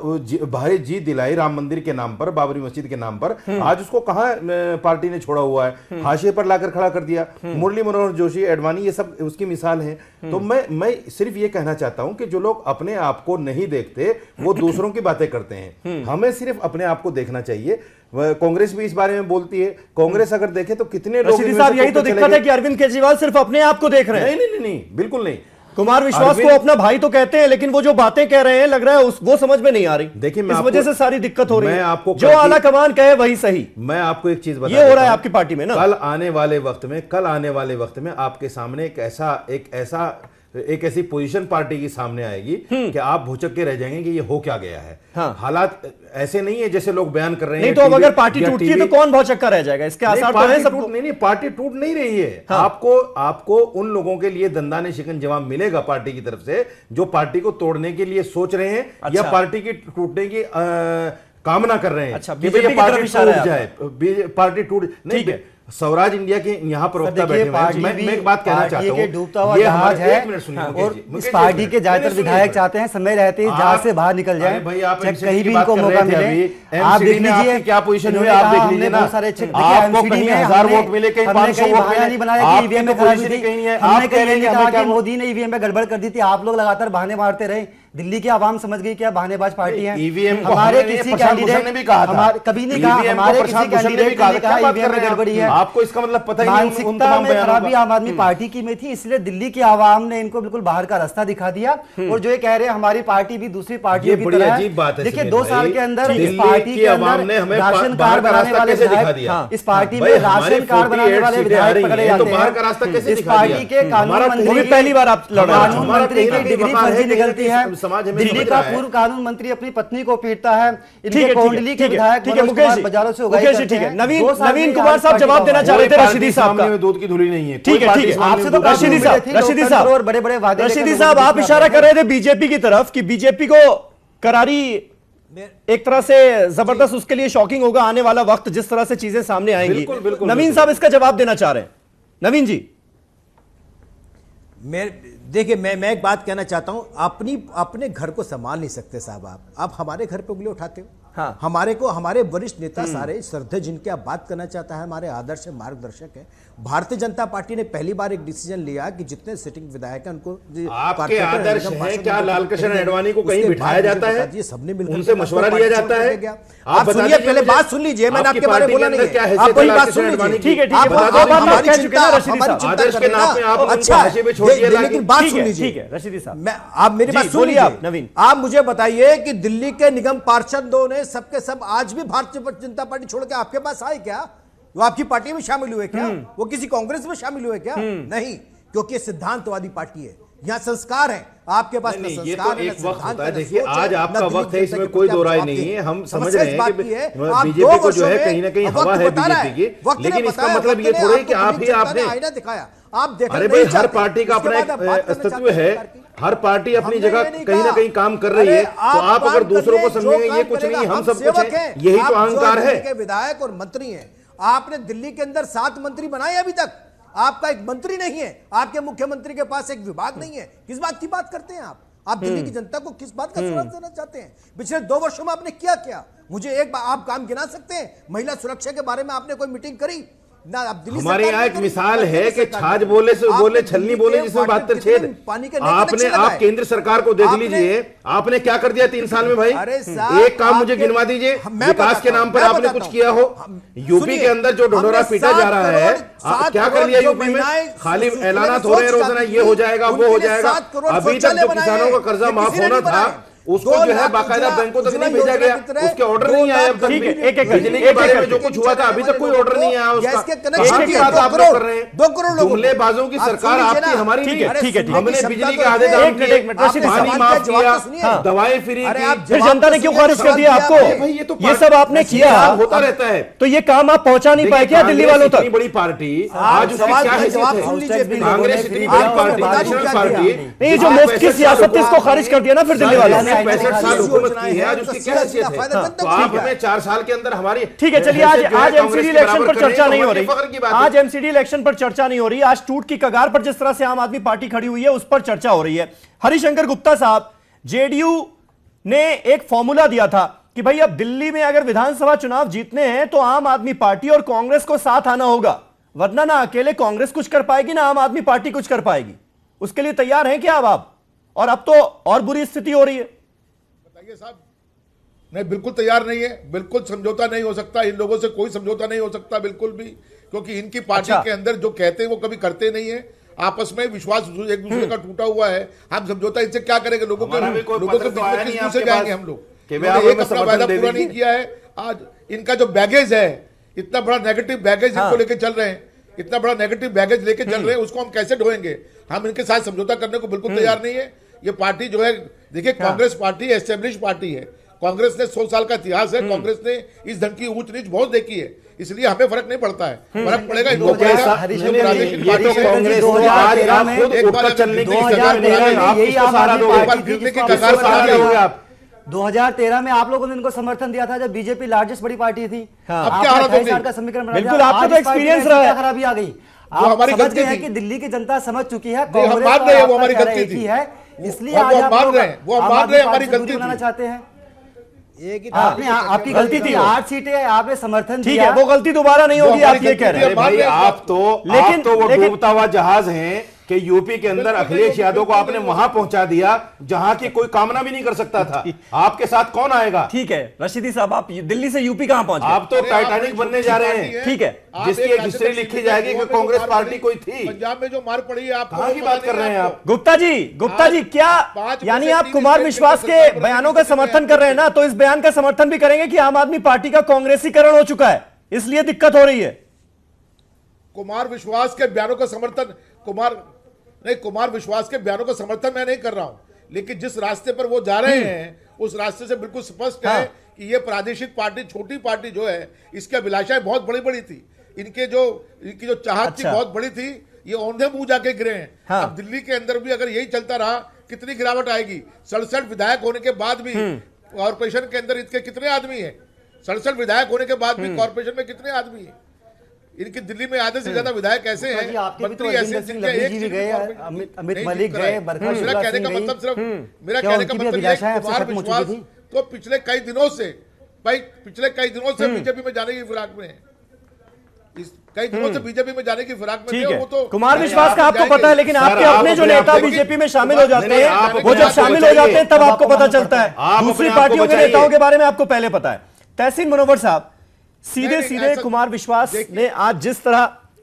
भारी जीत दिलाई राम मंदिर के नाम पर, बाबरी मस्जिद के नाम पर, आज उसको कहां पार्टी ने छोड़ा हुआ है, हाशिए पर लाकर खड़ा कर दिया। मुरली मनोहर जोशी, एडवाणी, ये सब उसकी मिसाल है। तो मैं सिर्फ ये कहना चाहता हूं कि जो लोग अपने आप को नहीं देखते, वो दूसरों की बातें करते हैं। हमें सिर्फ अपने आप को देखना चाहिए। कांग्रेस भी इस बारे में बोलती है। कांग्रेस अगर देखे तो कितने लोग, यही तो दिक्कत है कि अरविंद केजरीवाल सिर्फ अपने आप को देख रहे हैं। नहीं, बिल्कुल नहीं। कुमार विश्वास को अपना भाई तो कहते हैं, लेकिन वो जो बातें कह रहे हैं, लग रहा है वो समझ में नहीं आ रही। देखिए, इस वजह से सारी दिक्कत हो रही है। आपको जो आला कमान कहे वही सही। मैं आपको एक चीज बता, ये हो रहा है आपकी पार्टी में ना। कल आने वाले वक्त में आपके सामने एक ऐसी पोजीशन पार्टी की सामने आएगी कि आप भुचक के रह जाएंगे कि ये हो क्या गया है। हाँ। हालात ऐसे नहीं है जैसे लोग बयान कर रहे हैं। नहीं तो अब अगर पार्टी टूटती है तो कौन भौचक्का रह जाएगा? इसके आसार तो हैं सबको। नहीं, पार्टी टूट नहीं रही है। हाँ। आपको उन लोगों के लिए दंदाने शिकन जवाब मिलेगा पार्टी की तरफ से, जो पार्टी को तोड़ने के लिए सोच रहे हैं। अच्छा। या पार्टी की टूटने की कामना कर रहे हैं। अच्छा, बीजेपी पार्टी टूट जाए, पार्टी टूट नहीं। स्वराज इंडिया के यहाँ प्रवक्ता बैठे हुए हैं। मैं एक बात कहना चाहता हूँ, डूबता हुआ जहाज है और इस पार्टी के ज्यादातर विधायक चाहते हैं समय रहते ही जहाज से बाहर निकल जाए, कहीं भी इनको मौका मिले। आप देख लीजिए क्या पोजीशन हुई, आप देख लीजिए। बहुत सारे एमसीडी में 1000 वोट मिले, कहीं 500 वोट मिले, नहीं बनाया कि ईवीएम में खराबी थी। हमने कहीं कहा कि मोदी ने ईवीएम में गड़बड़ कर दी थी। आप लोग लगातार बहाने मारते रहे। दिल्ली की आवाम समझ गई क्या बहानेबाज पार्टी है। ईवीएम हमारे किसी कैंडिडेट ने भी कहा था, कभी नहीं कहा हमारे किसी कैंडिडेट ने कहा ईवीएम में गड़बड़ी है। आपको इसका मतलब पता ही नहीं। मानसिकता में खराबी आम आदमी पार्टी की में थी, इसलिए दिल्ली की आवाम ने इनको बिल्कुल बाहर का रास्ता दिखा दिया। और जो ये कह रहे हैं हमारी पार्टी भी दूसरी पार्टियों की तरह है। देखिए 2 साल के अंदर इस पार्टी के अंदर राशन कार्ड बनाने वाले विधायक, इस पार्टी में राशन कार्ड बनाने वाले विधायक पकड़े जाते हैं। इस पार्टी के कानून मंत्री, पहली बार आप कानून मंत्री की डिग्री फर्जी निकलती है। दिल्ली का पूर्व कानून मंत्री अपनी पत्नी को पीटता है। इनके कोंडली के विधायक मुकेश बाजारों से उगाई करते हैं। नवीन कुमार साहब जवाब देना चाह रहे थे रशीदी साहब का। दूध की धुली नहीं है। ठीक है, आपसे तो रशीदी साहब और बड़े-बड़े वादे। रशीदी साहब आप इशारा कर रहे थे बीजेपी की तरफ कि बीजेपी को करारी एक तरह से जबरदस्त, उसके लिए शॉकिंग होगा आने वाला वक्त जिस तरह से चीजें सामने आएंगी। नवीन साहब इसका जवाब देना चाह रहे हैं। नवीन जी, देखिए मैं एक बात कहना चाहता हूं, अपने घर को संभाल नहीं सकते साहब आप हमारे घर पे उंगली उठाते हो। हाँ। हमारे वरिष्ठ नेता सारे श्रद्धेय जिनके आप बात करना चाहता है, हमारे आदर्श मार्गदर्शक है। भारतीय जनता पार्टी ने पहली बार एक डिसीजन लिया कि जितने सिटिंग विधायक हैं उनको आपके आदर्श है क्या लालकृष्ण आडवाणी को कहीं बिठाया जाता है? ये सबने मिलकर उनसे मशवरा लिया जाता है। आप सुनिए, पहले बात सुन लीजिए, मैंने आपके बारे में बोला नहीं, आप पहली बात सुन लीजिए। ठीक है, हमारी चिंता आदर्श के नाम पे आप अच्छा, लेकिन बात सुन लीजिए। ठीक है रशीदी साहब, आप मेरी बात सुन लीजिए। नवीन, आप मुझे बताइए कि दिल्ली के निगम पार्षदों ने सबके सब आज भी भारतीय जनता पार्टी छोड़ के आपके पास आए क्या? वो आपकी पार्टी में शामिल हुए क्या? वो किसी कांग्रेस में शामिल हुए क्या? नहीं, क्योंकि सिद्धांतवादी पार्टी है। यहाँ संस्कार है आपके पास। नहीं, ये तो एक वक्त होता है। देखिए आज आपका वक्त है, इसमें कोई दो राय नहीं है। हम समझ रहे हैं कि बीजेपी को जो है कहीं ना कहीं हवा है बीजेपी की, लेकिन इसका मतलब ये थोड़ा कि आप ही आपने आईना दिखाया। आप देख, अरे भाई हर पार्टी का अपना एक अस्तित्व है, हर पार्टी अपनी जगह कहीं ना कहीं काम कर रही है, तो आप अगर दूसरों को समझेंगे ये कुछ नहीं, हम सब कुछ है, यही तो अहंकार है। विधायक और मंत्री हैं, आपने दिल्ली के अंदर 7 मंत्री बनाए अभी तक, आपका एक मंत्री नहीं है, आपके मुख्यमंत्री के पास एक विभाग नहीं है। किस बात की बात करते हैं आप दिल्ली की जनता को किस बात का सुराग देना चाहते हैं? पिछले 2 वर्षों में आपने क्या? मुझे एक बार आप काम गिना सकते हैं? महिला सुरक्षा के बारे में आपने कोई मीटिंग करी ना? हमारे यहाँ एक मिसाल है कि छाछ बोले से बोले छलनी बोले जिसमें 72 छेद। आपने आप केंद्र सरकार को देख लीजिए, आपने क्या कर दिया 3 साल में भाई? एक काम मुझे गिनवा दीजिए विकास के नाम पर आपने कुछ किया हो। यूपी के अंदर जो ढोंढोरा पीटा जा रहा है, क्या कर लिया यूपी में? खाली ऐलानात हो रहे हैं रोजाना, ये हो जाएगा वो हो जाएगा। अभी तक जो किसानों का कर्जा माफ होना था उसको जो है बाकायदा बैंकों तक नहीं भेजा गया, उसके ऑर्डर नहीं आए अब तक भी। बिजली के बारे में जो कुछ हुआ था अभी तक कोई ऑर्डर नहीं आया उसका। की बात आप लोग कर रहे हैं, 2 करोड़ लोग जुमलेबाजों की सरकार आपकी हमारी नहीं। हमने बिजली के आधे दाम किए, पानी माफ किया, दवाएं फ्री की, फिर जनता ने क्यों खारिज कर दिया आपको? ये सब आपने किया, होता रहता है। तो ये काम आप पहुंचा नहीं पाए क्या दिल्ली वालों तक? इतनी बड़ी पार्टी आज उसकी क्या हैसियत है? कांग्रेस इतनी बड़ी पार्टी, नेशनल पार्टी, नहीं जो मुफ्त की सियासत थी इसको खारिज कर दिया ना फिर दिल्ली वालों ने। 65 साल हुकूमत की है, आज उसकी क्या हैसियत है? तो आप हमें 4 साल के अंदर हमारी ठीक है। चलिए आज एमसीडी इलेक्शन पर चर्चा नहीं हो रही, आज एमसीडी इलेक्शन पर चर्चा नहीं हो रही। आज टूट की कगार पर जिस तरह से आम आदमी पार्टी खड़ी हुई है उस पर चर्चा हो रही है। हरिशंकर गुप्ता साहब, जेडीयू ने एक फॉर्मूला दिया था कि भाई अब दिल्ली में अगर विधानसभा चुनाव जीतने हैं तो आम आदमी पार्टी और कांग्रेस को साथ आना होगा, वरना ना अकेले कांग्रेस कुछ कर पाएगी ना आम आदमी पार्टी कुछ कर पाएगी। उसके लिए तैयार हैं क्या अब आप? और अब तो और बुरी स्थिति हो रही है। बताइए साहब। नहीं, बिल्कुल तैयार नहीं है, बिल्कुल समझौता नहीं हो सकता, इन लोगों से कोई समझौता नहीं हो सकता बिल्कुल भी, क्योंकि इनकी पार्टी के अंदर जो कहते हैं वो कभी करते नहीं है। आपस में विश्वास एक दूसरे का टूटा हुआ है। हम समझौता इनसे क्या करेंगे? लोगों के बीच में किस मुंह से जाएंगे हम लोग? एक अपना वायदा पूरा नहीं किया है। आज इनका जो बैगेज है, इतना बड़ा नेगेटिव बैगेज इनको लेके चल रहे हैं, इतना बड़ा नेगेटिव बैगेज लेके चल रहे हैं, उसको हम कैसे ढोएंगे? हम इनके साथ समझौता करने को बिल्कुल तैयार नहीं है। ये पार्टी जो है, देखिए कांग्रेस पार्टी एस्टेब्लिश पार्टी है, कांग्रेस ने 100 साल का इतिहास है, कांग्रेस ने इस ढंग की ऊंच नीच बहुत देखी है, इसलिए हमें फर्क नहीं पड़ता है। फर्क पड़ेगा इनको पड़ेगा। आप 2013 में आप लोगों ने इनको समर्थन दिया था जब बीजेपी लार्जेस्ट बड़ी पार्टी थी। अब क्या हालत हो गई? का समीकरण बना, बिल्कुल आपको तो एक्सपीरियंस रहा है, खराबी आ गई। आप समझ गए हैं कि दिल्ली की जनता समझ चुकी है, कांग्रेस मान रहे हैं वो हमारी गलती थी है, इसलिए आज आप मान रहे हैं, वो मान रहे हैं हमारी गलती बनाना चाहते हैं। आपने आपकी गलती थी, 8 सीटें आपने समर्थन ठीक है, वो गलती दोबारा नहीं होगी, आप ये कह रहे हैं। भाई आप तो वो डूबता हुआ जहाज हैं कि यूपी के अंदर अखिलेश यादव को आपने वहां पहुंचा दिया जहां की कोई कामना भी नहीं कर सकता था। आपके साथ कौन आएगा? ठीक है रशीदी साहब, आप दिल्ली से यूपी कहां पहुंचे? आप तो टाइटैनिक बनने जा रहे हैं। ठीक है, जिसकी एक हिस्ट्री लिखी जाएगी कि कांग्रेस पार्टी कोई थी। पंजाब में जो मार पड़ी है, आप कहां की बात कर रहे हैं आप? गुप्ता जी क्या यानी आप कुमार विश्वास के बयानों का समर्थन कर रहे हैं ना, तो इस बयान का समर्थन भी करेंगे कि आम आदमी पार्टी का कांग्रेसीकरण हो चुका है, इसलिए दिक्कत हो रही है? कुमार विश्वास के बयानों का समर्थन कुमार विश्वास के बयानों का समर्थन मैं नहीं कर रहा हूं, लेकिन जिस रास्ते पर वो जा रहे हैं उस रास्ते से बिल्कुल स्पष्ट है कि ये प्रादेशिक पार्टी, छोटी पार्टी जो है, इसकी अभिलाषाएं बहुत बड़ी बड़ी थी, इनकी जो चाहत थी बहुत बड़ी थी, ये औंधे मुंह जाके गिरे हैं। अब दिल्ली के अंदर भी अगर यही चलता रहा, कितनी गिरावट आएगी? 67 विधायक होने के बाद भी कॉर्पोरेशन के अंदर इनके कितने आदमी है? 67 विधायक होने के बाद भी कॉर्पोरेशन में कितने आदमी है? इनके दिल्ली में आधे से ज्यादा विधायक ऐसे हैं, मंत्री ऐसे, अमित मलिक गए, मेरा कहने का मतलब सिर्फ कुमार विश्वास तो पिछले कई दिनों से बीजेपी में जाने की फिराक में है, कई दिनों से बीजेपी में जाने की फिराक में है। वो तो कुमार विश्वास का आपको पता है, लेकिन आपके अपने जो नेता बीजेपी में शामिल हो जाते हैं, वो जब शामिल हो जाते हैं तब आपको पता चलता है, दूसरी पार्टियों के नेताओं के बारे में आपको पहले पता है। तहसीन मुनव्वर साहब, सीधे कुमार विश्वास ने आज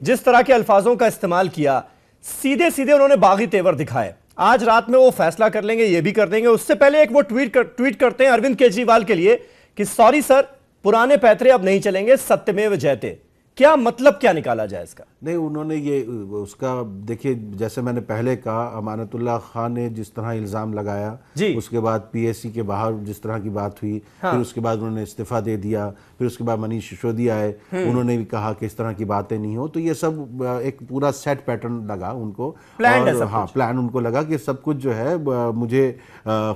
जिस तरह के अल्फाजों का इस्तेमाल किया, सीधे उन्होंने बागी तेवर दिखाए। आज रात में वो फैसला कर लेंगे, ये भी कर देंगे। उससे पहले एक वो ट्वीट करते हैं अरविंद केजरीवाल के लिए कि सॉरी सर, पुराने पैतरे अब नहीं चलेंगे, सत्यमेव जयते। क्या मतलब क्या निकाला जाए इसका? नहीं, उन्होंने ये उसका देखिए, जैसे मैंने पहले कहा, अमानतुल्लाह खान ने जिस तरह इल्जाम लगाया, उसके बाद पीएससी के बाहर जिस तरह की बात हुई, फिर उसके बाद उन्होंने इस्तीफा दे दिया, फिर उसके बाद मनीष सिसोदिया आए, उन्होंने भी कहा कि इस तरह की बातें नहीं हो। तो ये सब एक पूरा सेट पैटर्न लगा उनको, प्लान उनको लगा कि सब कुछ जो है मुझे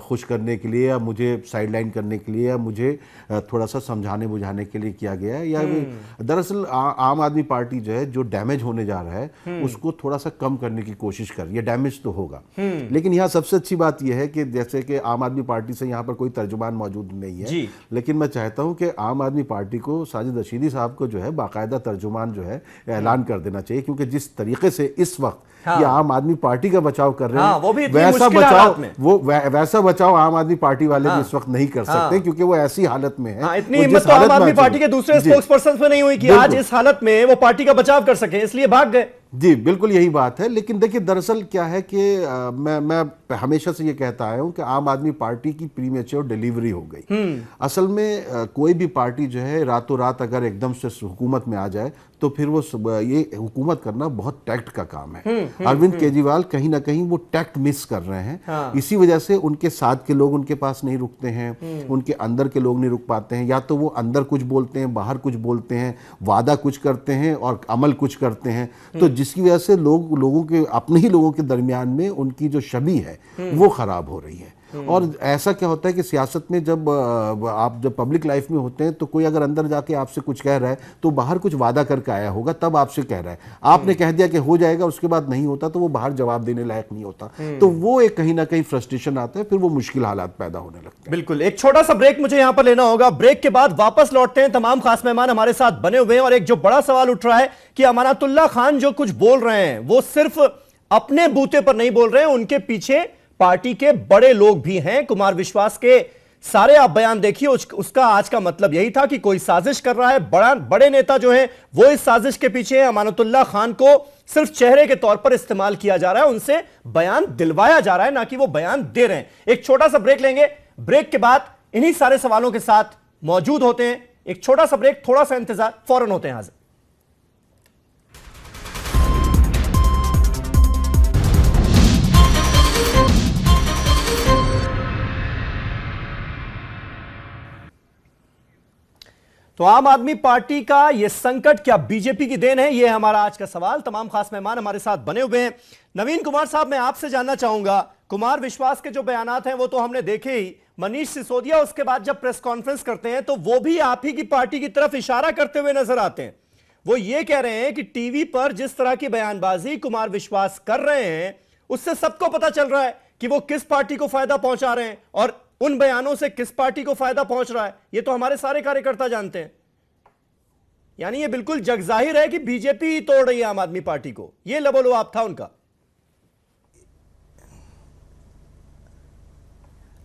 खुश करने के लिए या मुझे साइडलाइन करने के लिए या मुझे थोड़ा सा समझाने बुझाने के लिए किया गया है। या दरअसल आम आदमी पार्टी जो है, जो डैमेज होने जा रहा है उसको थोड़ा सा कम करने की कोशिश कर रही है। डैमेज तो होगा, लेकिन यहाँ सबसे अच्छी बात यह है कि जैसे कि आम आदमी पार्टी से यहाँ पर कोई तर्जुमान मौजूद नहीं है, लेकिन मैं चाहता हूँ कि आम आदमी पार्टी को, साजिद रशीदी साहब को जो है बाकायदा तर्जुमान जो है ऐलान कर देना चाहिए, क्योंकि जिस तरीके से इस वक्त ये आम आदमी पार्टी का बचाव कर रहे हैं, वो भी वैसा बचाव आम आदमी पार्टी वाले भी इस वक्त नहीं कर सकते, क्योंकि वो ऐसी हालत में है। इतनी हिम्मत तो आम आदमी पार्टी के दूसरे स्पोक्सपर्सन में नहीं हुई कि आज इस हालत में वो पार्टी का बचाव कर सके, इसलिए भाग गए। जी बिल्कुल यही बात है। लेकिन देखिए, दरअसल क्या है कि मैं हमेशा से ये कहता आया हूं कि आम आदमी पार्टी की प्रीमेच्योर डिलीवरी हो गई। असल में कोई भी पार्टी जो है रातों रात अगर एकदम से हुकूमत में आ जाए तो फिर वो ये हुकूमत करना बहुत टैक्ट का काम है। अरविंद केजरीवाल कहीं ना कहीं वो टैक्ट मिस कर रहे हैं। इसी वजह से उनके साथ के लोग उनके पास नहीं रुकते हैं, उनके अंदर के लोग नहीं रुक पाते हैं। या तो वो अंदर कुछ बोलते हैं, बाहर कुछ बोलते हैं, वादा कुछ करते हैं और अमल कुछ करते हैं, तो जिसकी वजह से लोगों के अपने ही लोगों के दरमियान में उनकी जो छवि है वो खराब हो रही है। और ऐसा क्या होता है कि सियासत में जब पब्लिक लाइफ में होते हैं तो कोई अगर अंदर जाके आपसे कुछ कह रहा है तो बाहर कुछ वादा करके आया होगा, तब आपसे कह रहा है। आपने कह दिया कि हो जाएगा, उसके बाद नहीं होता तो वो बाहर जवाब देने लायक नहीं होता, तो वो एक कहीं ना कहीं फ्रस्ट्रेशन आता है, फिर वो मुश्किल हालात पैदा होने लगते हैं। बिल्कुल, एक छोटा सा ब्रेक मुझे यहां पर लेना होगा। ब्रेक के बाद वापस लौटते हैं। तमाम खास मेहमान हमारे साथ बने हुए हैं और एक जो बड़ा सवाल उठ रहा है कि अमानतुल्लाह खान जो कुछ बोल रहे हैं वो सिर्फ अपने बूते पर नहीं बोल रहे हैं, उनके पीछे पार्टी के बड़े लोग भी हैं। कुमार विश्वास के सारे आप बयान देखिए, उसका आज का मतलब यही था कि कोई साजिश कर रहा है, बड़े नेता जो हैं वो इस साजिश के पीछे हैं। अमानतुल्लाह खान को सिर्फ चेहरे के तौर पर इस्तेमाल किया जा रहा है, उनसे बयान दिलवाया जा रहा है, ना कि वो बयान दे रहे हैं। एक छोटा सा ब्रेक लेंगे, ब्रेक के बाद इन्हीं सारे सवालों के साथ मौजूद होते हैं। एक छोटा सा ब्रेक, थोड़ा सा इंतजार, फौरन होते हैं हाजिर। तो आम आदमी पार्टी का यह संकट क्या बीजेपी की देन है? यह हमारा आज का सवाल। तमाम खास मेहमान हमारे साथ बने हुए हैं। नवीन कुमार साहब, मैं आपसे जानना चाहूंगा, कुमार विश्वास के जो बयानात हैं वो तो हमने देखे ही। मनीष सिसोदिया उसके बाद जब प्रेस कॉन्फ्रेंस करते हैं तो वो भी आप ही की पार्टी की तरफ इशारा करते हुए नजर आते हैं। वो ये कह रहे हैं कि टीवी पर जिस तरह की बयानबाजी कुमार विश्वास कर रहे हैं उससे सबको पता चल रहा है कि वो किस पार्टी को फायदा पहुंचा रहे हैं और उन बयानों से किस पार्टी को फायदा पहुंच रहा है ये तो हमारे सारे कार्यकर्ता जानते हैं। यानी ये बिल्कुल जगजाहिर है कि बीजेपी ही तोड़ रही है आम आदमी पार्टी को। ये लबोलुआब था उनका।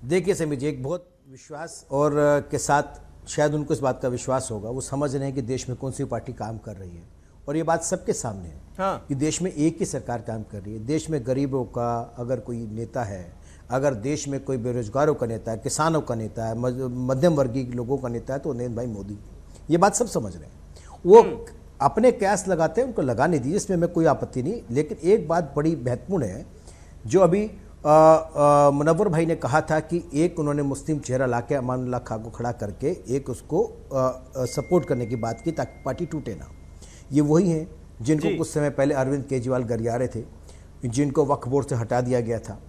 देखिए समीर जी, एक बहुत विश्वास और के साथ शायद उनको इस बात का विश्वास होगा, वो समझ रहे हैं कि देश में कौन सी पार्टी काम कर रही है और ये बात सबके सामने है कि देश में एक ही सरकार काम कर रही है। देश में गरीबों का अगर कोई नेता है, अगर देश में कोई बेरोजगारों का नेता है, किसानों का नेता है, मध्यम वर्गीय लोगों का नेता है तो नरेंद्र भाई मोदी। ये बात सब समझ रहे हैं। वो अपने कयास लगाते हैं, उनको लगाने दीजिए, इसमें मैं कोई आपत्ति नहीं। लेकिन एक बात बड़ी महत्वपूर्ण है जो अभी मुनव्वर भाई ने कहा था कि एक उन्होंने मुस्लिम चेहरा लाके अमानुल्लाह खान को खड़ा करके एक उसको सपोर्ट करने की बात की ताकि पार्टी टूटे ना। ये वही हैं जिनको कुछ समय पहले अरविंद केजरीवाल गरियारे थे, जिनको वक्फ बोर्ड से हटा दिया गया था,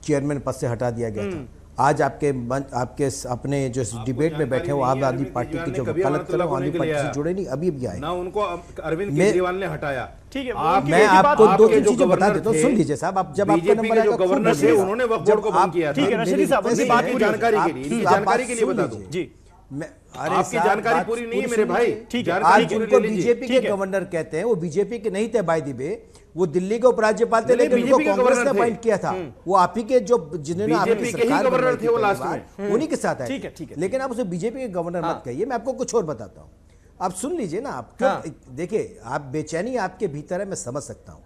चेयरमैन पद से हटा दिया गया था। आज आपके अपने जो डिबेट में बैठे वो आम आदमी पार्टी की जो वकालत कर रहे हैं, आम आदमी पार्टी से जुड़े नहीं, अभी आए ना, उनको अरविंद केजरीवाल ने हटाया। ठीक है, मैं आपको दो तीन चीजें बता देता हूँ, सुन लीजिए साहब। आप जब आपका नंबर आएगा गवर्नर थे, उन्होंने वक्फ बोर्ड को बंद किया था। ठीक है रशीदी साहब, उनकी बात की जानकारी के लिए बता दूं जी। आपकी जानकारी पूरी नहीं है मेरे भाई। ठीक है, आज उनको बीजेपी के गवर्नर कहते हैं, वो बीजेपी के नहीं थे बाय द वे, वो दिल्ली के उपराज्यपाल थे, लेकिन उनको कांग्रेस ने अपॉइंट किया था। वो आप ही के जो जिन्होंने आपकी सरकार गवर्नर थे वो लास्ट में उन्हीं के साथ आए। ठीक है, लेकिन आप उसे बीजेपी के गवर्नर मत कहिए। मैं आपको कुछ और बताता हूं, आप सुन लीजिए ना। आप देखिए, आप बेचैनी आपके भीतर है, मैं समझ सकता हूं।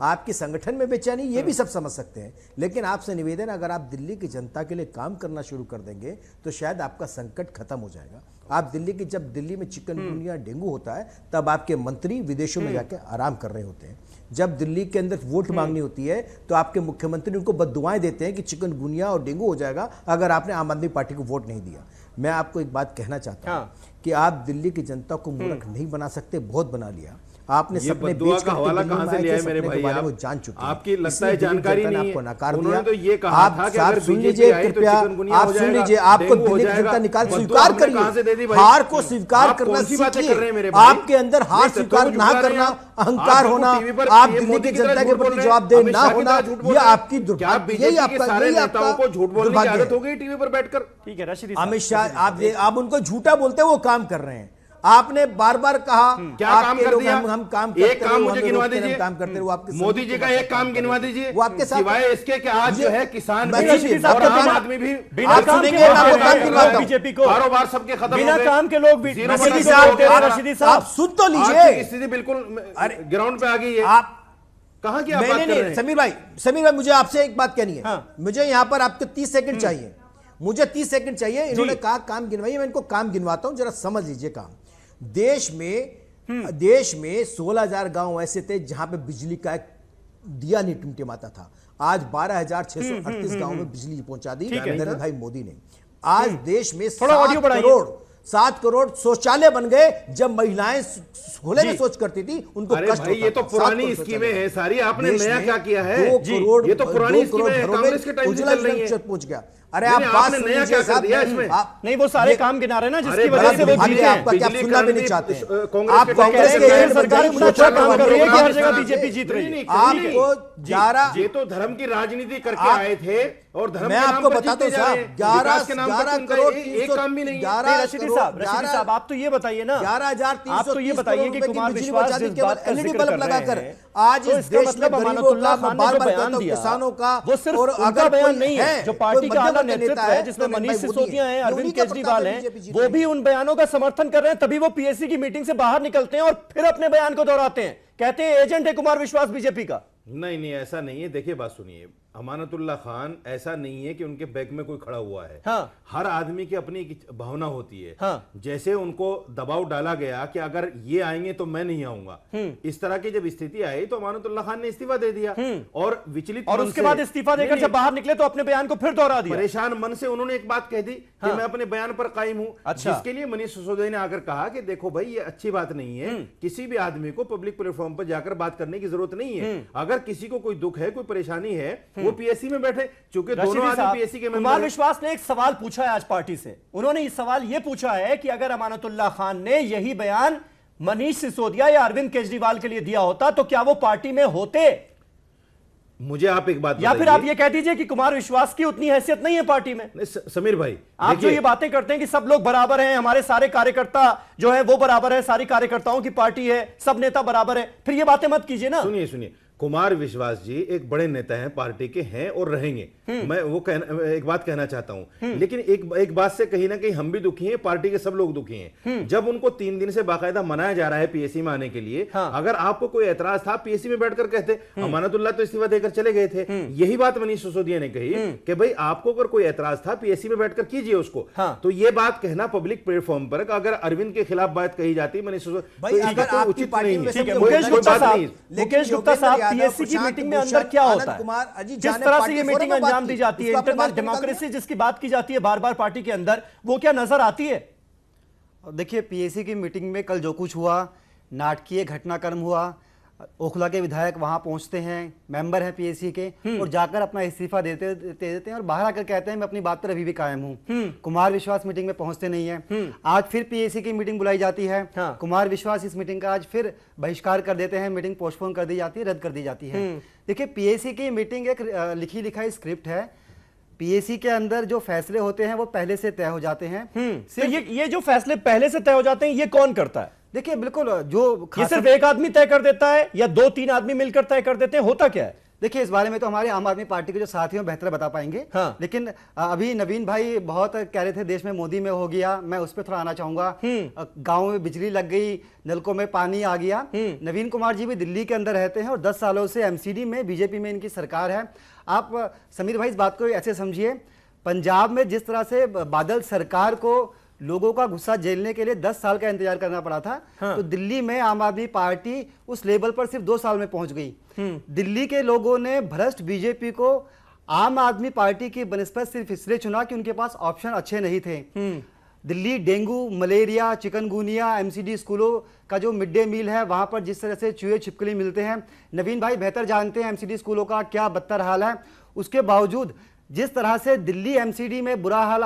आपके संगठन में बेचैनी, ये भी सब समझ सकते हैं। लेकिन आपसे निवेदन, अगर आप दिल्ली की जनता के लिए काम करना शुरू कर देंगे तो शायद आपका संकट खत्म हो जाएगा। आप दिल्ली की, जब दिल्ली में चिकनगुनिया, डेंगू होता है, तब आपके मंत्री विदेशों में जाकर आराम कर रहे होते हैं। जब दिल्ली के अंदर वोट मांगनी होती है तो आपके मुख्यमंत्री उनको बद्दुआएं देते हैं कि चिकनगुनिया और डेंगू हो जाएगा अगर आपने आम आदमी पार्टी को वोट नहीं दिया। मैं आपको एक बात कहना चाहता हूं कि आप दिल्ली की जनता को मूर्ख नहीं बना सकते, बहुत बना लिया आपने। सपने बेच का हवाला कहाँ से लिया है मेरे भाई? आप जान चुके हैं, आपकी लगता है जानकारी नहीं है। आपको नकार दिया। उन्होंने तो ये कहा था कि अगर सुन लीजिए कृपया, आप सुन लीजिए, आपको दिल्ली की जनता निकाल, स्वीकार करिए हार को, स्वीकार करना सीखिए। आपके अंदर हार स्वीकार ना करना, अहंकार होना, आप दिल्ली की जनता के प्रति जवाबदेह ना होना, ये आपकी दुर्भाग्य, यही आपका को झूठ बोलने की आदत हो गई टीवी पर बैठकर। ठीक है रशीद, अमित शाह आप उनको झूठा बोलते वो काम कर रहे हैं। आपने बार बार कहा क्या काम कर दिया? हम काम एक काम मुझे गिनवा दीजिए, काम करते रहे, वो आपके मोदी जी का एक काम गिनवा दीजिए, वो आपके साथ, सिवाय इसके कि आज जो है किसान और आम आदमी भी बिना काम के लोग बीजेपी को कारोबार सबके खत्म हो गए, बिना काम के लोग भी। रशीदी साहब आप सुन तो लीजिए, स्थिति बिल्कुल ग्राउंड पे आ गई है। आप कहां की बात कर रहे हैं? समीर भाई मुझे आपसे एक बात कहनी है। मुझे यहां पर आपके 30 सेकंड चाहिए, मुझे 30 सेकंड चाहिए। इन्होंने कहा काम गिनवाइए, मैं इनको काम गिनवाता हूं, जरा समझ लीजिए काम। देश में 16,000 गांव ऐसे थे जहां पे बिजली का एक दिया नहीं टिमटिमाता था। आज 12,638 गांव में बिजली पहुंचा दी नरेंद्र भाई मोदी ने। आज देश में 7 करोड़ शौचालय बन गए। जब महिलाएं खुले में शौच करती थी उनको कष्ट होता था। ये तो पुरानी स्कीमें हैं सारी, आपने नया क्या किया है? 2 करोड़, ये तो पुरानी स्कीमें हैं, कांग्रेस के टाइम से चल रही हैं। पहुंच गया। अरे आप बात नया क्या कर दिया इसमें? नहीं, वो सारे काम गिना रहे ना जिसकी वजह से वो जीते हैं। आपका क्या सुनना भी नहीं चाहते? आप कांग्रेस के सरकार अच्छा काम कर रही है कि हर जगह बीजेपी जीत रही है। आपको 11 ये तो धर्म की राजनीति करके आए थे और धर्म मैं आपको बताता हूं साहब, 11 करोड़ एक काम भी नहीं। रशीदी साहब आप तो ये बताइए ना, 11,330 आप तो ये बताइए कि कुमार विश्वास जिस बात का जिक्र कर रहे हैं, आज इस देश में गरीबों का, बार-बार कहता हूं किसानों का, वो सिर्फ उनका बयान नहीं है, जो पार्टी का आला नेतृत्व है जिसमें मनीष सिसोदिया हैं, अरविंद केजरीवाल हैं, वो भी उन बयानों का समर्थन कर रहे हैं। तभी वो पीएससी की मीटिंग से बाहर निकलते हैं और फिर अपने बयान को दोहराते हैं, कहते हैं एजेंट है कुमार विश्वास बीजेपी का। नहीं, ऐसा नहीं है। देखिए बात सुनिए, अमानतुल्लाह खान ऐसा नहीं है कि उनके बैक में कोई खड़ा हुआ है। हाँ। हर आदमी की अपनी भावना होती है। हाँ। जैसे उनको दबाव डाला गया कि अगर ये आएंगे तो मैं नहीं आऊंगा, इस तरह की जब स्थिति आई तो अमानतुल्लाह खान ने इस्तीफा दे दिया और विचलित और उसके बाद इस्तीफा देकर जब बाहर निकले तो अपने बयान को फिर दोहरा दिया। परेशान मन से उन्होंने एक बात कह दी कि मैं अपने बयान पर कायम हूं। अच्छा। जिसके लिए मनीष सिसोदिया ने आकर कहा कि देखो भाई, ये अच्छी बात नहीं है, किसी भी आदमी को पब्लिक प्लेटफॉर्म पर जाकर बात करने की जरूरत नहीं है। अगर किसी को कोई दुख है, कोई परेशानी है, वो पीएससी में बैठे, क्योंकि दोनों आदमी पीएससी के मेंबर हैं। कुमार विश्वास ने एक सवाल पूछा है आज पार्टी से। उन्होंने इस सवाल यह पूछा है कि अगर अमानतुल्लाह खान ने यही बयान मनीष सिसोदिया या अरविंद केजरीवाल के लिए दिया होता तो क्या वो पार्टी में होते? मुझे आप एक बात या फिर आप ये कह दीजिए कि कुमार विश्वास की उतनी हैसियत नहीं है पार्टी में। समीर भाई, आप जो ये बातें करते हैं कि सब लोग बराबर हैं, हमारे सारे कार्यकर्ता जो है वो बराबर है, सारी कार्यकर्ताओं की पार्टी है, सब नेता बराबर है, फिर ये बातें मत कीजिए ना। सुनिए, कुमार विश्वास जी एक बड़े नेता हैं, पार्टी के हैं और रहेंगे। मैं वो एक बात कहना चाहता हूं, लेकिन एक बात से कहीं ना कहीं हम भी दुखी हैं, पार्टी के सब लोग दुखी हैं। जब उनको 3 दिन से बाकायदा मनाया जा रहा है पीएससी में आने के लिए, अगर आपको कोई एतराज था पीएससी में बैठकर कहते। अमानतुल्लाह तो इस्तीफा देकर चले गए थे। यही बात मनीष सिसोदिया ने कही कि भाई आपको अगर कोई एतराज था पीएससी में बैठकर कीजिए उसको। तो ये बात कहना पब्लिक प्लेटफॉर्म पर, अगर अरविंद के खिलाफ बात कही जाती मनीष सिसोदिया, उचित नहीं है। मुकेश गुप्ता साहब, पीएससी की मीटिंग में अंदर क्या होता है, जिस तरह से ये मीटिंग अंजाम दी जाती है, इंटरनल डेमोक्रेसी जिसकी बात की जाती है बार बार पार्टी के अंदर, वो क्या नजर आती है? देखिए, पीएससी की मीटिंग में कल जो कुछ हुआ, नाटकीय घटनाक्रम हुआ। ओखला के विधायक वहां पहुंचते हैं, मेंबर हैं पीएससी के, और जाकर अपना इस्तीफा देते हैं और बाहर आकर कहते हैं मैं अपनी बात पर अभी भी कायम हूं। कुमार विश्वास मीटिंग में पहुंचते नहीं है। आज फिर पीएससी की मीटिंग बुलाई जाती है। कुमार विश्वास इस मीटिंग का आज फिर बहिष्कार कर देते हैं, मीटिंग पोस्टपोन कर दी जाती है, रद्द कर दी जाती है। देखिए, पीएससी की मीटिंग एक लिखी लिखाई स्क्रिप्ट है। पीएससी के अंदर जो फैसले होते हैं वो पहले से तय हो जाते हैं। तो ये जो फैसले पहले से तय हो जाते हैं, ये कौन करता है? देखिए, बिल्कुल जो ये सिर्फ एक आदमी तय कर देता है या 2-3 आदमी मिलकर तय कर देते हैं, होता क्या है? देखिए, इस बारे में तो हमारे आम आदमी पार्टी के जो साथी हैं बेहतर बता पाएंगे। हाँ। लेकिन अभी नवीन भाई बहुत कह रहे थे देश में मोदी में हो गया, मैं उस पर थोड़ा आना चाहूंगा। गांव में बिजली लग गई, नलकों में पानी आ गया। नवीन कुमार जी भी दिल्ली के अंदर रहते हैं और 10 सालों से एमसीडी में बीजेपी में इनकी सरकार है। आप समीर भाई इस बात को ऐसे समझिए, पंजाब में जिस तरह से बादल सरकार को लोगों का गुस्सा झेलने के लिए 10 साल का इंतजार करना पड़ा था, तो दिल्ली में आम आदमी पार्टी उस लेवल पर सिर्फ 2 साल में पहुंच गई। दिल्ली के लोगों ने भ्रष्ट बीजेपी को आम आदमी पार्टी की बनस्पत सिर्फ इसलिए चुना कि उनके पास ऑप्शन अच्छे नहीं थे। Delhi dengue, malaria, chikungunya, MCD स्कूलों का जो मिड डे मील है, वहां पर जिस तरह से चूहे छिपकली मिलते हैं, नवीन भाई बेहतर जानते हैं एमसीडी स्कूलों का क्या बदतर हाल है। उसके बावजूद जिस तरह से दिल्ली एमसीडी में बुरा हाल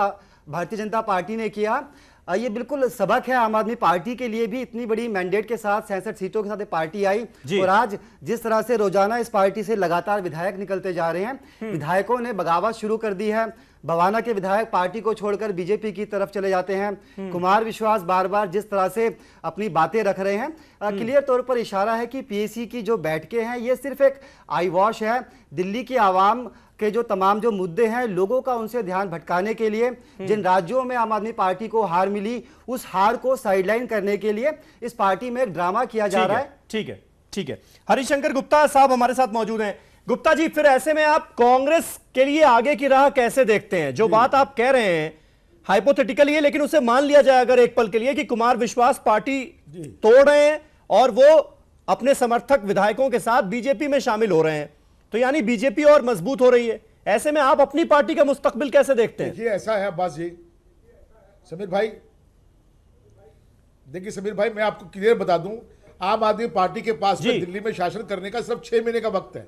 भारतीय जनता पार्टी ने किया, ये बिल्कुल सबक है आम आदमी पार्टी के लिए भी। इतनी बड़ी मैंडेट के साथ 66 सीटों के साथ पार्टी आई और आज जिस तरह से रोजाना इस पार्टी से लगातार विधायक निकलते जा रहे हैं, विधायकों ने बगावत शुरू कर दी है। बवाना के विधायक पार्टी को छोड़कर बीजेपी की तरफ चले जाते हैं। कुमार विश्वास बार बार जिस तरह से अपनी बातें रख रहे हैं, क्लियर तौर पर इशारा है कि पीएसी की जो बैठकें हैं ये सिर्फ एक आई वॉश है। दिल्ली की आवाम के जो तमाम जो मुद्दे हैं, लोगों का उनसे ध्यान भटकाने के लिए, जिन राज्यों में आम आदमी पार्टी को हार मिली, उस हार को साइडलाइन करने के लिए इस पार्टी में एक ड्रामा किया जा रहा है। ठीक है, ठीक है। हरिशंकर गुप्ता साहब हमारे साथ मौजूद हैं। गुप्ता जी, फिर ऐसे में आप कांग्रेस के लिए आगे की राह कैसे देखते हैं? जो बात आप कह रहे हैं हाइपोथेटिकल है, लेकिन उसे मान लिया जाए अगर एक पल के लिए कि कुमार विश्वास पार्टी तोड़ रहे हैं और वो अपने समर्थक विधायकों के साथ बीजेपी में शामिल हो रहे हैं, तो यानी बीजेपी और मजबूत हो रही है। ऐसे में आप अपनी पार्टी का मुस्तकबिल कैसे देखते हैं? देखिए, ऐसा है अब्बास जी, समीर भाई, देखिए समीर भाई, मैं आपको क्लियर बता दूं, आम आदमी पार्टी के पास में दिल्ली में शासन करने का सिर्फ 6 महीने का वक्त है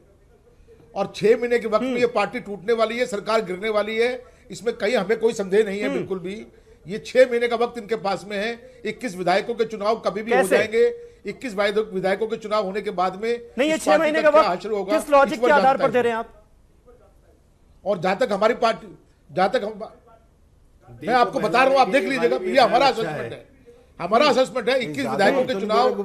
और 6 महीने के वक्त में ये पार्टी टूटने वाली है, सरकार गिरने वाली है, इसमें कहीं हमें कोई संदेह नहीं है बिल्कुल भी। ये 6 महीने का वक्त इनके पास में है। 21 विधायकों के चुनाव कभी भी हो जाएंगे। 21 विधायकों के चुनाव होने के बाद में नहीं, ये 6 महीने का वक्त किस लॉजिक के आधार पर दे रहे हैं आप? और जहां तक हमारी पार्टी, जहां तक मैं आपको बता रहा हूं, आप देख लीजिएगा, ये हमारा असेसमेंट है। हमारा असेसमेंट है 21 विधायकों के चुनाव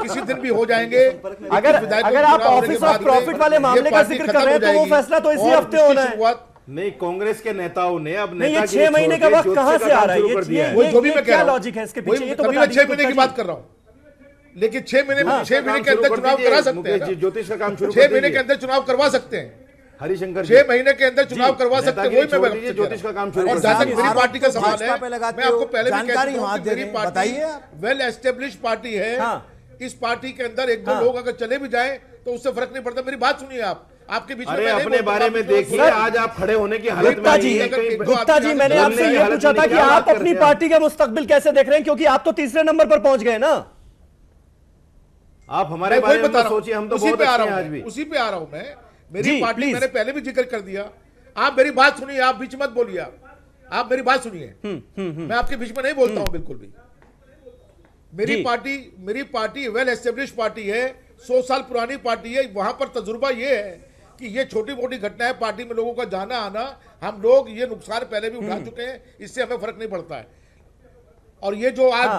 किसी दिन भी हो जाएंगे। अगर आप ऑफिस ऑफ प्रॉफिट वाले मामले का जिक्र कर रहे हैं तो वो फैसला तो इसी हफ्ते होना है। नहीं, कांग्रेस के नेताओं ने अब नहीं, ये 6 महीने का वक्त कहां से आ रहा है? ये जो भी मैं कह रहा हूं, लॉजिक है इसके पीछे, ये तो मैं 6 महीने की बात कर रहा हूं। लेकिन 6 महीने के अंदर चुनाव करा सकते हैं। ज्योतिष का काम शुरू 6 महीने के अंदर चुनाव करवा सकते हैं। हरिशंकर 6 महीने के अंदर चुनाव करवा सकते हैं, वही मैं ज्योतिष का काम शुरू। और जहां तक मेरी पार्टी का सवाल है, मैं आपको पहले भी कहता हूं कि मेरी पार्टी वेल एस्टेब्लिश पार्टी है। इस पार्टी के अंदर 1-2 लोग अगर चले भी जाएं तो उससे फर्क नहीं पड़ता। मेरी बात सुनिए, आप आपके बीच में अपने बारे में देखिए, आज आप खड़े होने की हालत में नहीं है। गुप्ता जी, मैंने आपसे ये पूछा था कि आप अपनी पार्टी का मुस्तकबिल कैसे देख रहे हैं, क्योंकि आप तो तीसरे नंबर पर पहुंच गए ना। आप हमारे बारे में सोचिए, हम तो बहुत अच्छे हैं आज भी। उसी पे आ रहा हूं मैं। मेरी पार्टी मैंने पहले भी जिक्र कर दिया। आप मेरी बात सुनिए, आप बीच मत बोलिए। आप मेरी बात सुनिए, मैं आपके बीच में नहीं बोलता हूं बिल्कुल भी। मेरी पार्टी वेल एस्टेब्लिश पार्टी है, 100 साल पुरानी पार्टी है। वहां पर तजुर्बा ये है कि ये छोटी मोटी घटनाएं, पार्टी में लोगों का जाना आना, हम लोग ये नुकसान पहले भी उठा चुके हैं, इससे हमें फर्क नहीं पड़ता है। और ये जो आज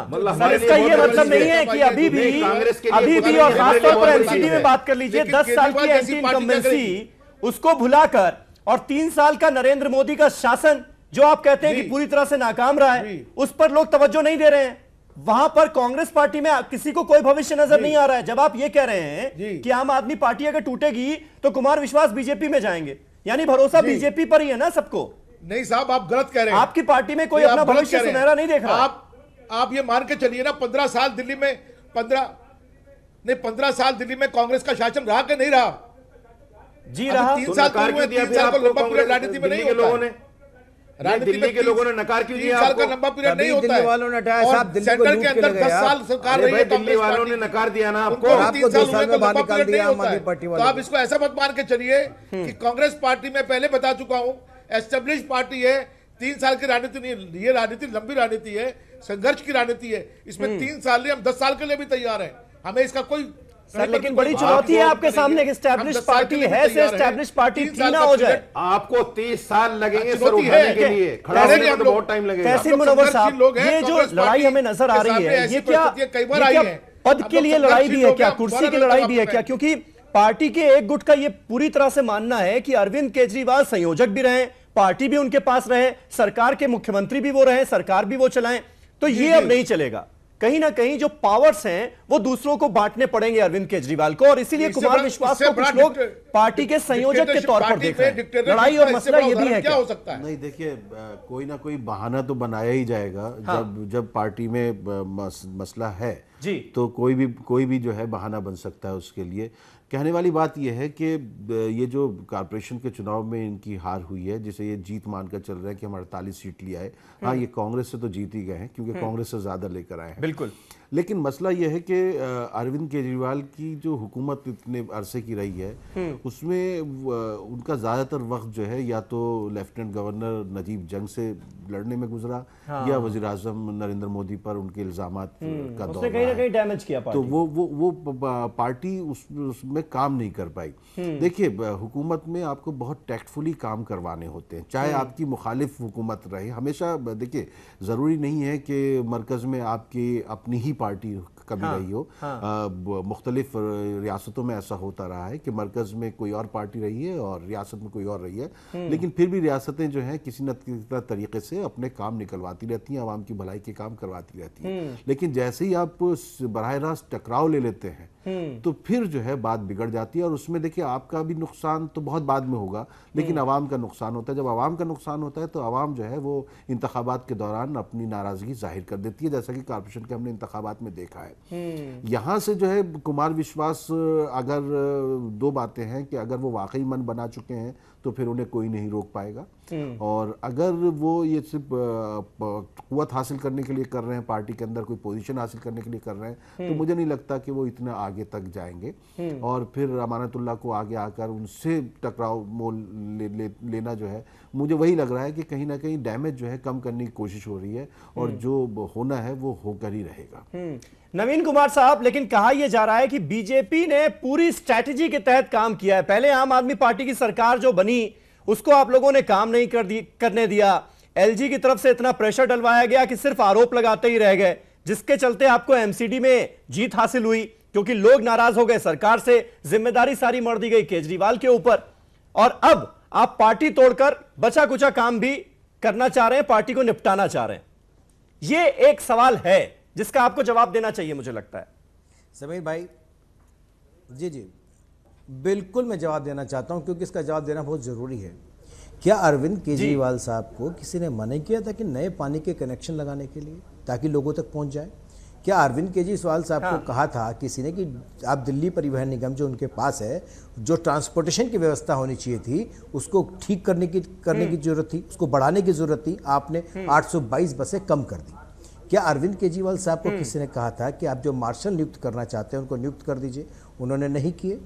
इसका ये मतलब नहीं है कि अभी भी और खासतौर पर एमसीडी में बात कर लीजिए, 10 साल की एंटी इनकम्बेंसी उसको भुलाकर और 3 साल का नरेंद्र मोदी का शासन जो आप कहते हैं कि पूरी तरह से नाकाम रहा है, उस पर लोग तवज्जो नहीं दे रहे हैं। वहां पर कांग्रेस पार्टी में किसी को कोई भविष्य नजर नहीं आ रहा है। जब आप ये कह रहे हैं कि आम आदमी पार्टी अगर टूटेगी तो कुमार विश्वास बीजेपी में जाएंगे, यानी भरोसा बीजेपी पर ही है ना सबको। नहीं साहब, आप गलत कह रहे हैं। आपकी पार्टी में कोई अपना भविष्य सुनहरा नहीं देख रहा। आप ये मान के चलिए ना, 15 साल दिल्ली में 15 साल दिल्ली में कांग्रेस का शासन रहा कि नहीं रहा? जी रहा। 3 साल को लंबा पीरियड राजनीति में नहीं होता है। दिल्ली के लोगों ने नकार क्यों दिया? 3 साल का लंबा पीरियड नहीं होता है। वालों ने हटाया साहब, दिल्ली को सेंटर के अंदर 10 साल सरकार रही है, दिल्ली वालों ने नकार दिया ना आपको। 3 साल में लंबा पीरियड नहीं होता है। तो आप इसको ऐसा मत मान के चलिए कि कांग्रेस पार्टी में पहले बता चुका हूं, एस्टेब्लिश पार्टी है। 3 साल की राजनीति नहीं, ये राजनीति लंबी राजनीति है, संघर्ष की राजनीति है। इसमें 3 साल नहीं, हम 10 साल के लिए भी तैयार हैं। हमें इसका कोई सर, लेकिन बड़ी चुनौती है आपके सामने। एस्टैब्लिश पार्टी है से एस्टैब्लिश पार्टी थी ना हो जाए। आपको 30 साल लगेंगे सर उठाने के लिए, खड़ा होने में तो बहुत टाइम लगेगा। तहसीन मुनव्वर साहब, ये जो लड़ाई हमें नजर आ रही है, ये क्या पद के लिए लड़ाई भी है क्या, कुर्सी की लड़ाई भी है क्या? क्योंकि पार्टी के एक गुट का यह पूरी तरह से मानना है कि अरविंद केजरीवाल संयोजक भी रहे, पार्टी भी उनके पास रहे, सरकार के मुख्यमंत्री भी वो रहे, सरकार भी वो चलाएं, तो ये अब नहीं चलेगा। कहीं ना कहीं जो पावर्स हैं वो दूसरों को बांटने पड़ेंगे अरविंद केजरीवाल को, और इसीलिए कुमार विश्वास को कुछ लोग पार्टी के संयोजक के तौर पर देख रहे हैं। लड़ाई और मसला ये भी है क्या हो सकता है? नहीं, देखिए कोई ना कोई बहाना तो बनाया ही जाएगा। जब पार्टी में मसला है जी, तो कोई भी जो है बहाना बन सकता है उसके लिए। कहने वाली बात यह है कि ये जो कॉर्पोरेशन के चुनाव में इनकी हार हुई है, जिसे ये जीत मानकर चल रहा है कि हम 48 सीट लिया है। हाँ, ये कांग्रेस से तो जीत ही गए हैं क्योंकि कांग्रेस से ज्यादा लेकर आए हैं। बिल्कुल। लेकिन मसला यह है कि अरविंद केजरीवाल की जो हुकूमत इतने अरसे की रही है उसमें उनका ज़्यादातर वक्त जो है या तो लेफ्टिनेंट गवर्नर नजीब जंग से लड़ने में गुजरा या वज़ीर आज़म नरेंद्र मोदी पर उनके इल्ज़ामात का दौर कहीं ना कहीं डैमेज किया पार्टी। तो वो पार्टी उसमें काम नहीं कर पाई। देखिए, हुकूमत में आपको बहुत टैक्टफुली काम करवाने होते हैं, चाहे आपकी मुखालिफ हुकूमत रहे। हमेशा देखिए, ज़रूरी नहीं है कि मरकज़ में आपकी अपनी ही पार्टी कभी रही हो। मुख्तलिफ रियासतों में ऐसा होता रहा है कि मरकज में कोई और पार्टी रही है और रियासत में कोई और रही है, लेकिन फिर भी रियासतें जो हैं किसी न किसी तरीके से अपने काम निकलवाती रहती हैं, आवाम की भलाई के काम करवाती रहती हैं। लेकिन जैसे ही आप बराह रास्त टकराव ले लेते हैं तो फिर जो है बात बिगड़ जाती है। और उसमें देखिए, आपका भी नुकसान तो बहुत बाद में होगा, लेकिन आवाम का नुकसान होता है। जब आवाम का नुकसान होता है तो आवाम जो है वो इंतखाबात के दौरान अपनी नाराजगी जाहिर कर देती है, जैसा कि कॉर्पोरेशन के हमने इंतखाबात में देखा है। यहाँ से जो है कुमार विश्वास, अगर दो बातें हैं कि अगर वो वाकई मन बना चुके हैं तो फिर उन्हें कोई नहीं रोक पाएगा, और अगर वो ये सिर्फ कुव्वत हासिल करने के लिए कर रहे हैं, पार्टी के अंदर कोई पोजीशन हासिल करने के लिए कर रहे हैं, तो मुझे नहीं लगता कि वो इतना आगे तक जाएंगे। और फिर अमानतुल्लाह को आगे आकर उनसे टकराव मोल लेना जो है, मुझे वही लग रहा है कि कहीं ना कहीं डैमेज जो है कम करने की कोशिश हो रही है, और जो होना है वो होकर ही रहेगा। नवीन कुमार साहब, लेकिन कहा यह जा रहा है कि बीजेपी ने पूरी स्ट्रैटेजी के तहत काम किया है। पहले आम आदमी पार्टी की सरकार जो बनी उसको आप लोगों ने काम नहीं करने दिया, एलजी की तरफ से इतना प्रेशर डलवाया गया कि सिर्फ आरोप लगाते ही रह गए, जिसके चलते आपको एमसीडी में जीत हासिल हुई क्योंकि लोग नाराज हो गए सरकार से, जिम्मेदारी सारी मर दी गई केजरीवाल के ऊपर। और अब आप पार्टी तोड़कर बचा कुचा काम भी करना चाह रहे हैं, पार्टी को निपटाना चाह रहे हैं। यह एक सवाल है जिसका आपको जवाब देना चाहिए, मुझे लगता है। समीर भाई जी बिल्कुल मैं जवाब देना चाहता हूं, क्योंकि इसका जवाब देना बहुत ज़रूरी है। क्या अरविंद केजरीवाल साहब को किसी ने मना किया था कि नए पानी के कनेक्शन लगाने के लिए ताकि लोगों तक पहुंच जाए? क्या अरविंद केजरीवाल साहब को कहा था किसी ने कि आप दिल्ली परिवहन निगम जो उनके पास है, जो ट्रांसपोर्टेशन की व्यवस्था होनी चाहिए थी उसको ठीक करने की जरूरत थी, उसको बढ़ाने की जरूरत थी, आपने 822 बसें कम कर दी? क्या अरविंद केजरीवाल साहब को किसी ने कहा था कि आप जो मार्शल नियुक्त करना चाहते हैं उनको नियुक्त कर दीजिए? उन्होंने नहीं किए।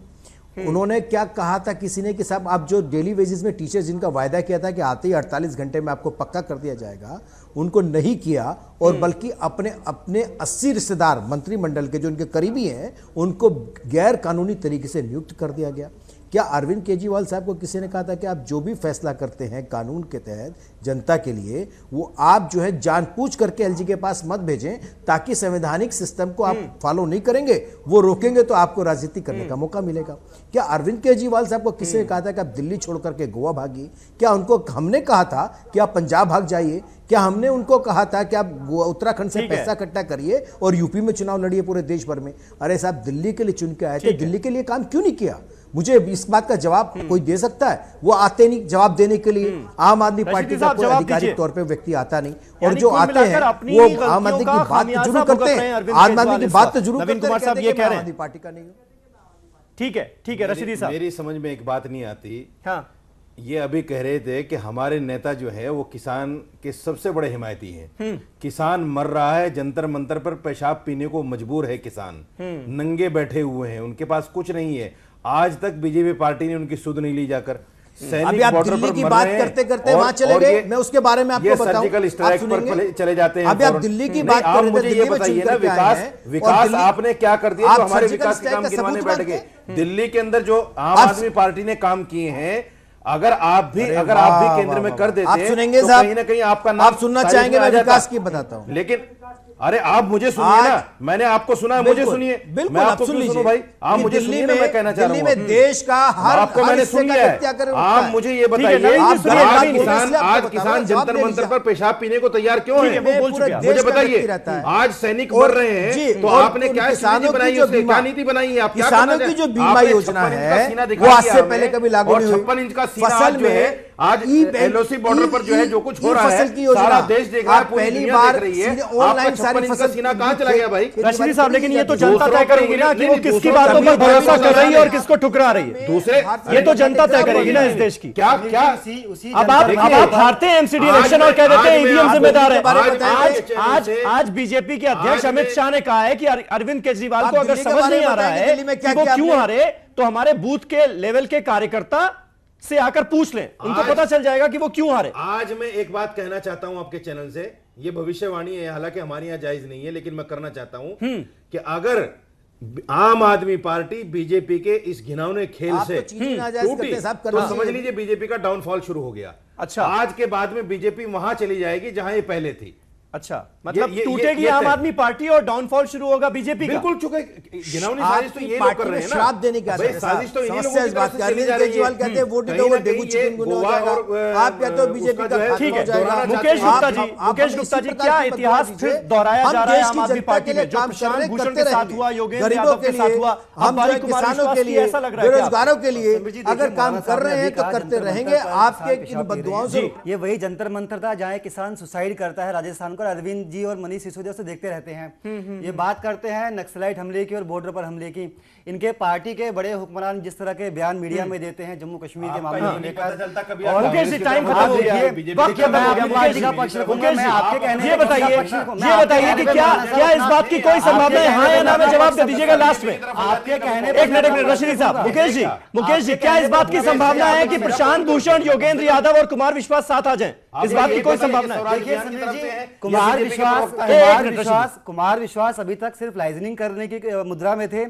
उन्होंने क्या कहा था किसी ने कि साहब आप जो डेली वेजेस में टीचर्स जिनका वायदा किया था कि आते ही 48 घंटे में आपको पक्का कर दिया जाएगा, उनको नहीं किया, और बल्कि अपने 80 रिश्तेदार मंत्रिमंडल के जो उनके करीबी हैं उनको गैर कानूनी तरीके से नियुक्त कर दिया गया। क्या अरविंद केजरीवाल साहब को किसी ने कहा था कि आप जो भी फैसला करते हैं कानून के तहत जनता के लिए, वो आप जो है जानबूझ करके एलजी के पास मत भेजें, ताकि संवैधानिक सिस्टम को आप फॉलो नहीं करेंगे, वो रोकेंगे तो आपको राजनीति करने का मौका मिलेगा? क्या अरविंद केजरीवाल साहब को किसी ने कहा था कि आप दिल्ली छोड़ करके गोवा भागिए? क्या उनको हमने कहा था कि आप पंजाब भाग जाइए? क्या हमने उनको कहा था कि आप उत्तराखंड से पैसा इकट्ठा करिए और यूपी में चुनाव लड़िए पूरे देश भर में? अरे साहब, दिल्ली के लिए चुन के आए थे, दिल्ली के लिए काम क्यों नहीं किया? मुझे इस बात का जवाब कोई दे सकता है? वो आते नहीं जवाब देने के लिए। आम आदमी पार्टी का कोई आधिकारिक तौर पे व्यक्ति आता नहीं, और जो आते हैं वो आम आदमी की बात जरूर करते हैं, आम आदमी की बात तो जरूर करते हैं। कुमार साहब ये कह रहे हैं पार्टी का नहीं। ठीक है रशीदी साहब, मेरी समझ में एक बात नहीं आती। हाँ, ये अभी कह रहे थे कि हमारे नेता जो है वो किसान के सबसे बड़े हिमायती हैं। किसान मर रहा है, जंतर मंतर पर पेशाब पीने को मजबूर है किसान, नंगे बैठे हुए हैं, उनके पास कुछ नहीं है। आज तक बीजेपी पार्टी ने उनकी सुध नहीं ली जाकर। अभी आप दिल्ली की बात करते करते वहां चले गए, मैं उसके बारे में आपको बताऊं। सर्जिकल स्ट्राइक पर चले जाते हैं। अभी आप दिल्ली की बात कर रहे थे, मुझे ये बताइए ना, विकास आपने क्या कर दिया जो हमारे विकास के काम गिनवाने बैठ गए? दिल्ली के अंदर जो आम आदमी पार्टी ने काम किए हैं, अगर आप भी केंद्र में कर देते, आप सुनेंगे तो साहब, कहीं ना कहीं आपका नाम आप सुनना चाहेंगे, मैं विकास की बताता हूं। लेकिन अरे आप मुझे सुनिए ना, मैंने आपको सुना, मुझे सुनिए। बिल्कुल मैं आपको सुन क्यों लीजिए सुनूं भाई? आप मुझे सुनिए ना, मैं कहना चाह रहा हूं। दिल्ली में देश का हर आपको मैंने सुन लिया है। आप मुझे ये बताइए, आज किसान जंतर मंतर पर पेशाब पीने को तैयार क्यों है? मुझे बताइए, आज सैनिक मर रहे हैं तो आपने क्या नीति बनाई है? क्या नीति बनाई है? आप किसानों की जो बीमा योजना है वो आज से पहले कभी लागू नहीं हुई। 56 इंच का सीना जो है आज एलओसी बॉर्डर पर जो है जो कुछ हो रहा है, सारा देश देख रहा है, पहली बार ऑनलाइन सारी फसल सीना कहां चला गया भाई? रशीदी साहब, लेकिन ये तो जनता तय करेगी ना कि वो किसकी बातों पर भरोसा कर रही है और किसको ठुकरा रही है। दूसरे ये तो जनता तय करेगी ना इस देश की। क्या क्या अब आप हारते हैं एमसीडी इलेक्शन और कह देते हैं ईवीएम जिम्मेदार है। आज बीजेपी के अध्यक्ष अमित शाह ने कहा है कि अरविंद केजरीवाल को अगर समझ नहीं आ रहा है कि वो क्यों हारे, तो हमारे बूथ के लेवल के कार्यकर्ता से आकर पूछ लें, उनको पता चल जाएगा कि वो क्यों हारे। आज मैं एक बात कहना चाहता हूं आपके चैनल से, ये भविष्यवाणी है, हालांकि हमारे यहाँ जायज नहीं है, लेकिन मैं करना चाहता हूं कि अगर आम आदमी पार्टी बीजेपी के इस घिनौने खेल से टूटी तो समझ लीजिए बीजेपी का डाउनफॉल शुरू हो गया। अच्छा, आज के बाद में बीजेपी वहां चली जाएगी जहां ये पहले थी। अच्छा, मतलब टूटेगी आम आदमी पार्टी और डाउनफॉल शुरू होगा बीजेपी का। बिल्कुल, चूंकि गिनौनी साजिश तो ये लोग कर रहे हैं ना, श्राप देने का साजिश तो इन्हीं लोगों की तरफ से चली जा रही है। केजरीवाल कहते हैं वोट दो डेंगू चिकनगुनिया हो जाएगा, आप कहते हो बीजेपी का ठीक है। मुकेश गुप्ता जी, क्या इतिहास फिर दोहराया जा रहा है आम आदमी पार्टी में? जो प्रशांत भूषण के साथ हुआ, योगेंद्र यादव के साथ हुआ, हम किसानों के लिए, बेरोजगारों के लिए अगर काम कर रहे हैं तो करते रहेंगे। आपके इन बददुआओं से ये वही जंतर मंतर था जहां किसान सुसाइड करता है राजस्थान को, अरविंद जी और मनीष सिसोदिया से देखते रहते हैं। ये बात करते हैं नक्सलाइट हमले की और बॉर्डर पर हमले की। इनके पार्टी के बड़े हुक्मरान जिस तरह के बयान मीडिया में देते हैं जम्मू कश्मीर के मामले को लेकर, टाइम खत्म हो गया, ये बताइए कि क्या इस बात की कोई संभावना है? हाँ या ना में जवाब दे दीजिएगा लास्ट में। आपके कहने एक मिनट रशीदी साहब, मुकेश जी, क्या इस बात की संभावना है कि प्रशांत भूषण, योगेंद्र यादव और कुमार विश्वास साथ आ जाएं? इस बात की कोई संभावना है? कुमार विश्वास अभी तक सिर्फ लाइजनिंग करने की मुद्रा में थे।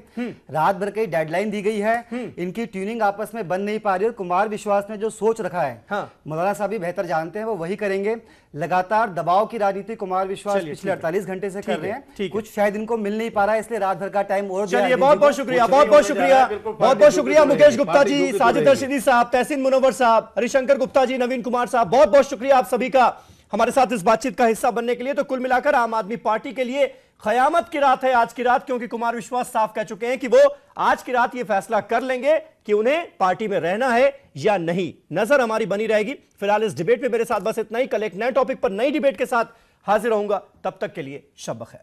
रात भर की डेडलाइन दी गई है, इनकी ट्यूनिंग आपस में बन नहीं पा रही। और कुमार विश्वास ने जो सोच रखा है, मौलाना साहब भी बेहतर जानते हैं, वो वही करेंगे। लगातार दबाव की राजनीति कुमार विश्वास पिछले 48 घंटे से कर रहे हैं, कुछ शायद इनको मिल नहीं पा रहा है, इसलिए रात भर का टाइम और। चलिए, बहुत बहुत शुक्रिया, बहुत शुक्रिया मुकेश गुप्ता जी, साजिद रशीदी साहब, तहसीन मुनव्वर साहब, हरिशंकर गुप्ता जी, नवीन कुमार साहब, बहुत बहुत शुक्रिया आप सभी का हमारे साथ इस बातचीत का हिस्सा बनने के लिए। तो कुल मिलाकर आम आदमी पार्टी के लिए कयामत की रात है आज की रात, क्योंकि कुमार विश्वास साफ कह चुके हैं कि वो आज की रात ये फैसला कर लेंगे कि उन्हें पार्टी में रहना है या नहीं। नजर हमारी बनी रहेगी। फिलहाल इस डिबेट में मेरे साथ बस इतना ही। कल एक नए टॉपिक पर नई डिबेट के साथ हाजिर रहूंगा, तब तक के लिए शब बखैर।